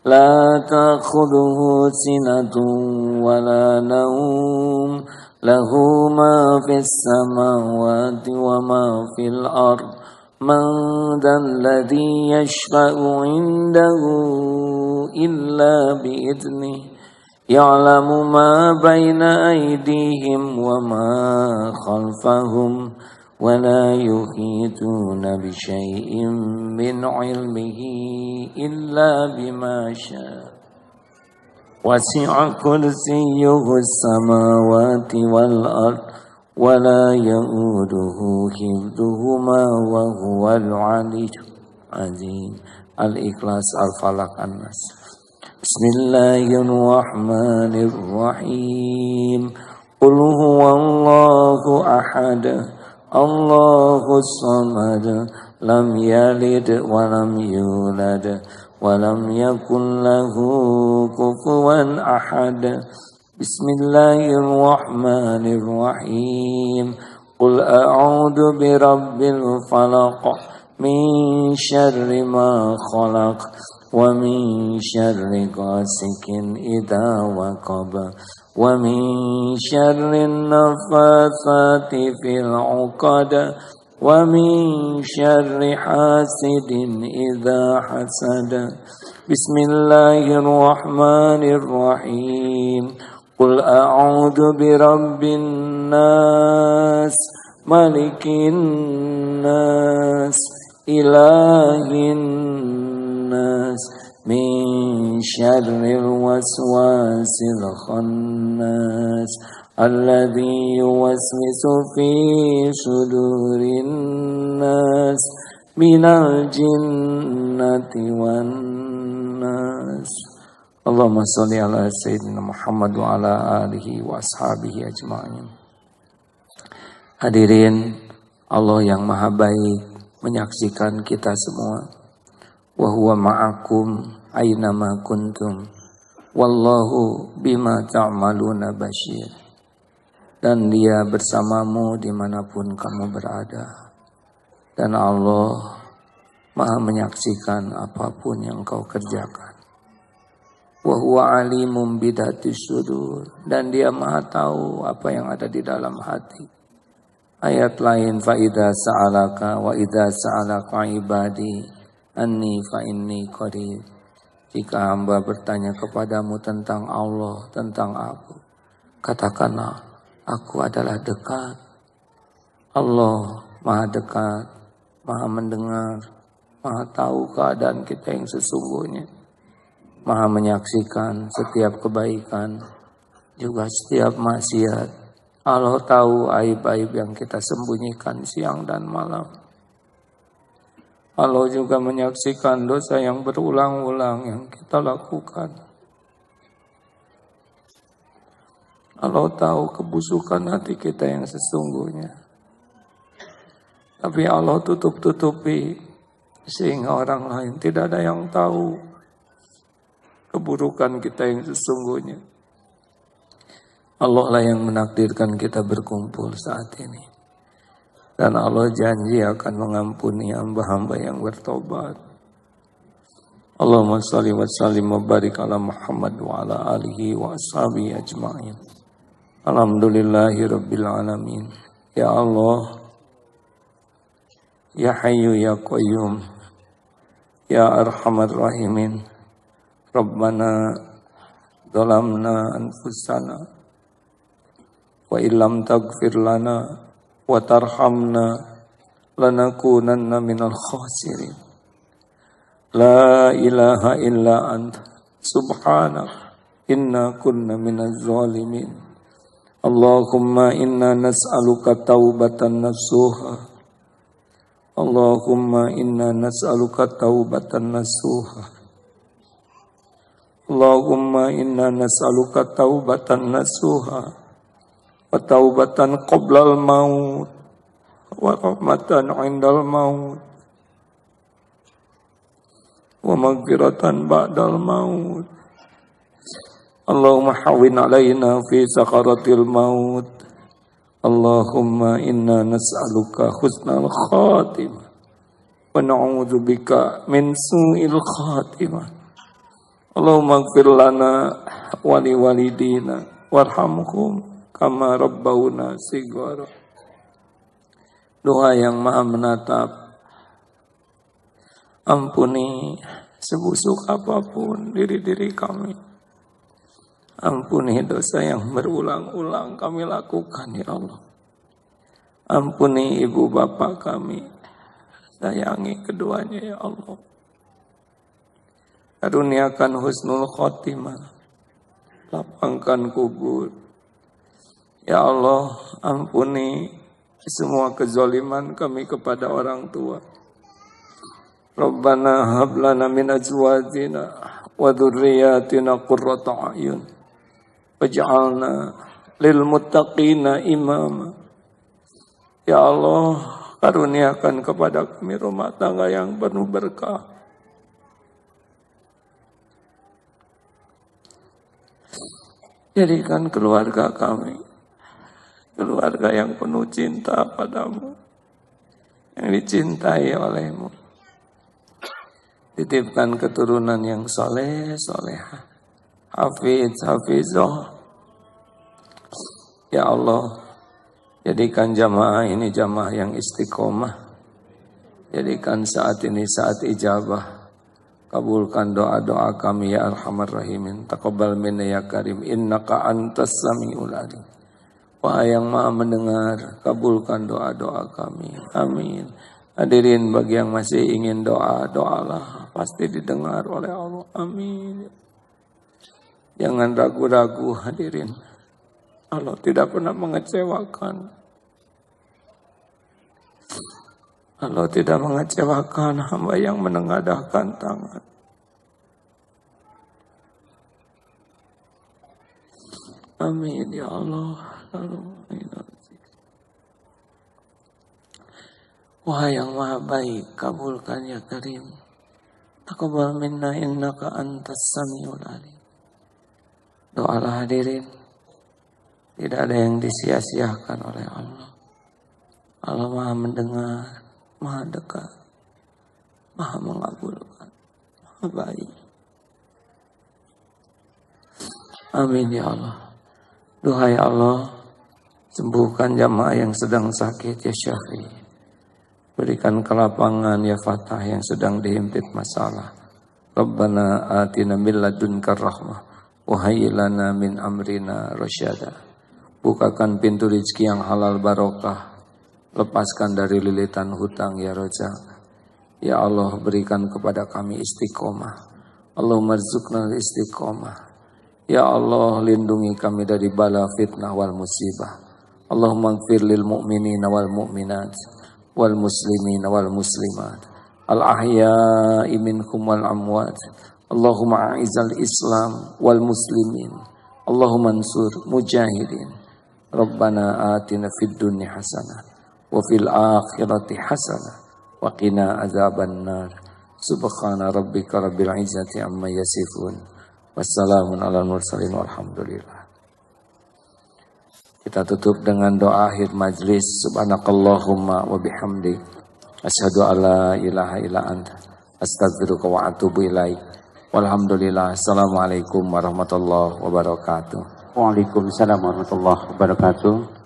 La ta'khudhuhu sinatun wa la nawm. Lahu ma fis samawati wa ma fil ard. Man dhal ladzi yashfa'u 'indahu illa bi'idhnihi. Ya'lamu ma baina aydihim wa ma khalfahum. ولا يحيطون بشيء من علمه إلا بما شاء وسع كرسيه السماوات والأرض ولا يؤوده حفظهما وهو العلي العظيم. Al-Ikhlas, Al-Falaq, An-Nas. Bismillahirrahmanirrahim. Qul huwallahu ahad. Allahus samad, lam yalid wa lam yulad wa lam yakul lahu kufuwan ahad. Bismillahirrahmanirrahim. Qul a'udzu birabbil falaq min syarri ma khalaq wa min syarri ghasikin idza waqab wa min syarrin nafatsati fil 'uqad wa min syarri hasidin idza hasad. Bismillahirrahmanirrahim. Qul a'udzu birabbin nas, malikin nas, ilahin nas, min syarril waswasil khannas alladzi yuwaswisu fi sudurin nas minal jinnati wan nas. Allahumma sholli ala sayyidina Muhammad wa ala alihi wa ashabihi ajma'in. Hadirin, Allah yang maha baik menyaksikan kita semua. wa huwa ma'akum aynama kuntum wallahu bima ta'maluna basyir. Dan Dia bersamamu dimanapun kamu berada. Dan Allah Maha menyaksikan apapun yang kau kerjakan. Wa huwa alimum bidatis sudur. Dan Dia Maha tahu apa yang ada di dalam hati. Ayat lain, fa idza sa'alaka wa idza sa'alaka ibadi anni fa inni qarib. Jika hamba bertanya kepadamu tentang Allah, tentang aku, katakanlah, aku adalah dekat. Allah Maha dekat, Maha mendengar, Maha tahu keadaan kita yang sesungguhnya. Maha menyaksikan setiap kebaikan, juga setiap maksiat. Allah tahu aib-aib yang kita sembunyikan siang dan malam. Allah juga menyaksikan dosa yang berulang-ulang yang kita lakukan. Allah tahu kebusukan hati kita yang sesungguhnya. Tapi Allah tutup-tutupi sehingga orang lain tidak ada yang tahu keburukan kita yang sesungguhnya. Allah lah yang menakdirkan kita berkumpul saat ini. Dan Allah janji akan mengampuni hamba-hamba yang bertobat. Allahumma shalli wa sallim wa barik ala Muhammad wa ala alihi wa ashabihi ajma'in. Alhamdulillahi rabbil alamin. Ya Allah, Ya Hayyu Ya Qayyum, Ya Arhamar Rahimin, Rabbana zalamna anfusana wa illam taghfir lana wa tarhamna lanakunanna minal khasirin. La ilaha illa anta subhanak inna kunna minaz zalimin. Allahumma inna nas'aluka taubatan nasuha. Allahumma inna nas'aluka taubatan nasuha. Allahumma inna nas'aluka taubatan nasuha wa taubatan qoblal maut wa rahmatan indal maut wa maghfiratan ba'dal maut. Allahumma hawwin alaina fi sakaratil maut. Allahumma inna nas'aluka husnal khatimah wa na'udzubika min su'il khatimah. Allahumma ighfir lana wa liwalidina warhamhum kama rabbawna shighara. Doa yang Maha menatap. Ampuni sebusuk apapun diri-diri kami. Ampuni dosa yang berulang-ulang kami lakukan, ya Allah. Ampuni ibu bapa kami. Sayangi keduanya, ya Allah. Karuniakan husnul khotimah. Lapangkan kubur. Ya Allah, ampuni semua kezaliman kami kepada orang tua. Rabbana hab lana min azwajina wa dzurriyyatina qurrata a'yun waj'alna lil muttaqina imama. Ya Allah, karuniakan kepada kami rumah tangga yang penuh berkah. Jadikan keluarga kami keluarga yang penuh cinta padamu, yang dicintai olehmu. Titipkan keturunan yang soleh, solehah, hafidz, hafizah. Ya Allah, jadikan jamaah ini jamaah yang istiqomah. Jadikan saat ini saat ijabah. Kabulkan doa-doa kami ya Arhamar Rahimin. Taqabbal minna ya Karim, innaka antas samiul alim. Wahai yang Maha mendengar, kabulkan doa-doa kami. Amin. Hadirin, bagi yang masih ingin doa, doalah. Pasti didengar oleh Allah. Amin. Jangan ragu-ragu, hadirin. Allah tidak pernah mengecewakan. Allah tidak mengecewakan hamba yang menengadahkan tangan. Amin ya Allah. Wahai yang Maha Baik, kabulkan ya Karim. Taqabbal minna innaka antas samiul alim. Doalah hadirin. Tidak ada yang disia-siakan oleh Allah. Allah Maha mendengar, Maha dekat, Maha mengabulkan, Maha baik. Amin ya Allah. Duhai Allah, sembuhkan jamaah yang sedang sakit ya Syafi. Berikan kelapangan ya Fatah yang sedang dihimpit masalah. Rabbana atina min ladunka rahmah wa hayyi lana min amrina rasyada. Bukakan pintu rezeki yang halal barokah. Lepaskan dari lilitan hutang ya Raja. Ya Allah, berikan kepada kami istiqomah. Allahumma rzuqna istiqomah. Ya Allah, lindungi kami dari bala fitnah wal musibah. Allahumma ighfir lil mu'minina wal mu'minat wal muslimina wal muslimat al ahya'i minkum wal amwat. Allahumma a'izal Islam wal muslimin. Allahumma ansur mujahidin. Rabbana atina fid dunya hasanah wa fil akhirati hasanah wa qina azaban nar. Subhana rabbika rabbil izzati amma yasifun. Wassalamun ala mursalin walhamdulillah. Kita tutup dengan doa akhir majlis. Subhanakallahumma wa bihamdik asyhadu an la ilaha illa anta astaghfiruka wa atubu ilaik. Walhamdulillah. Assalamualaikum warahmatullahi wabarakatuh. Waalaikumsalam warahmatullahi wabarakatuh.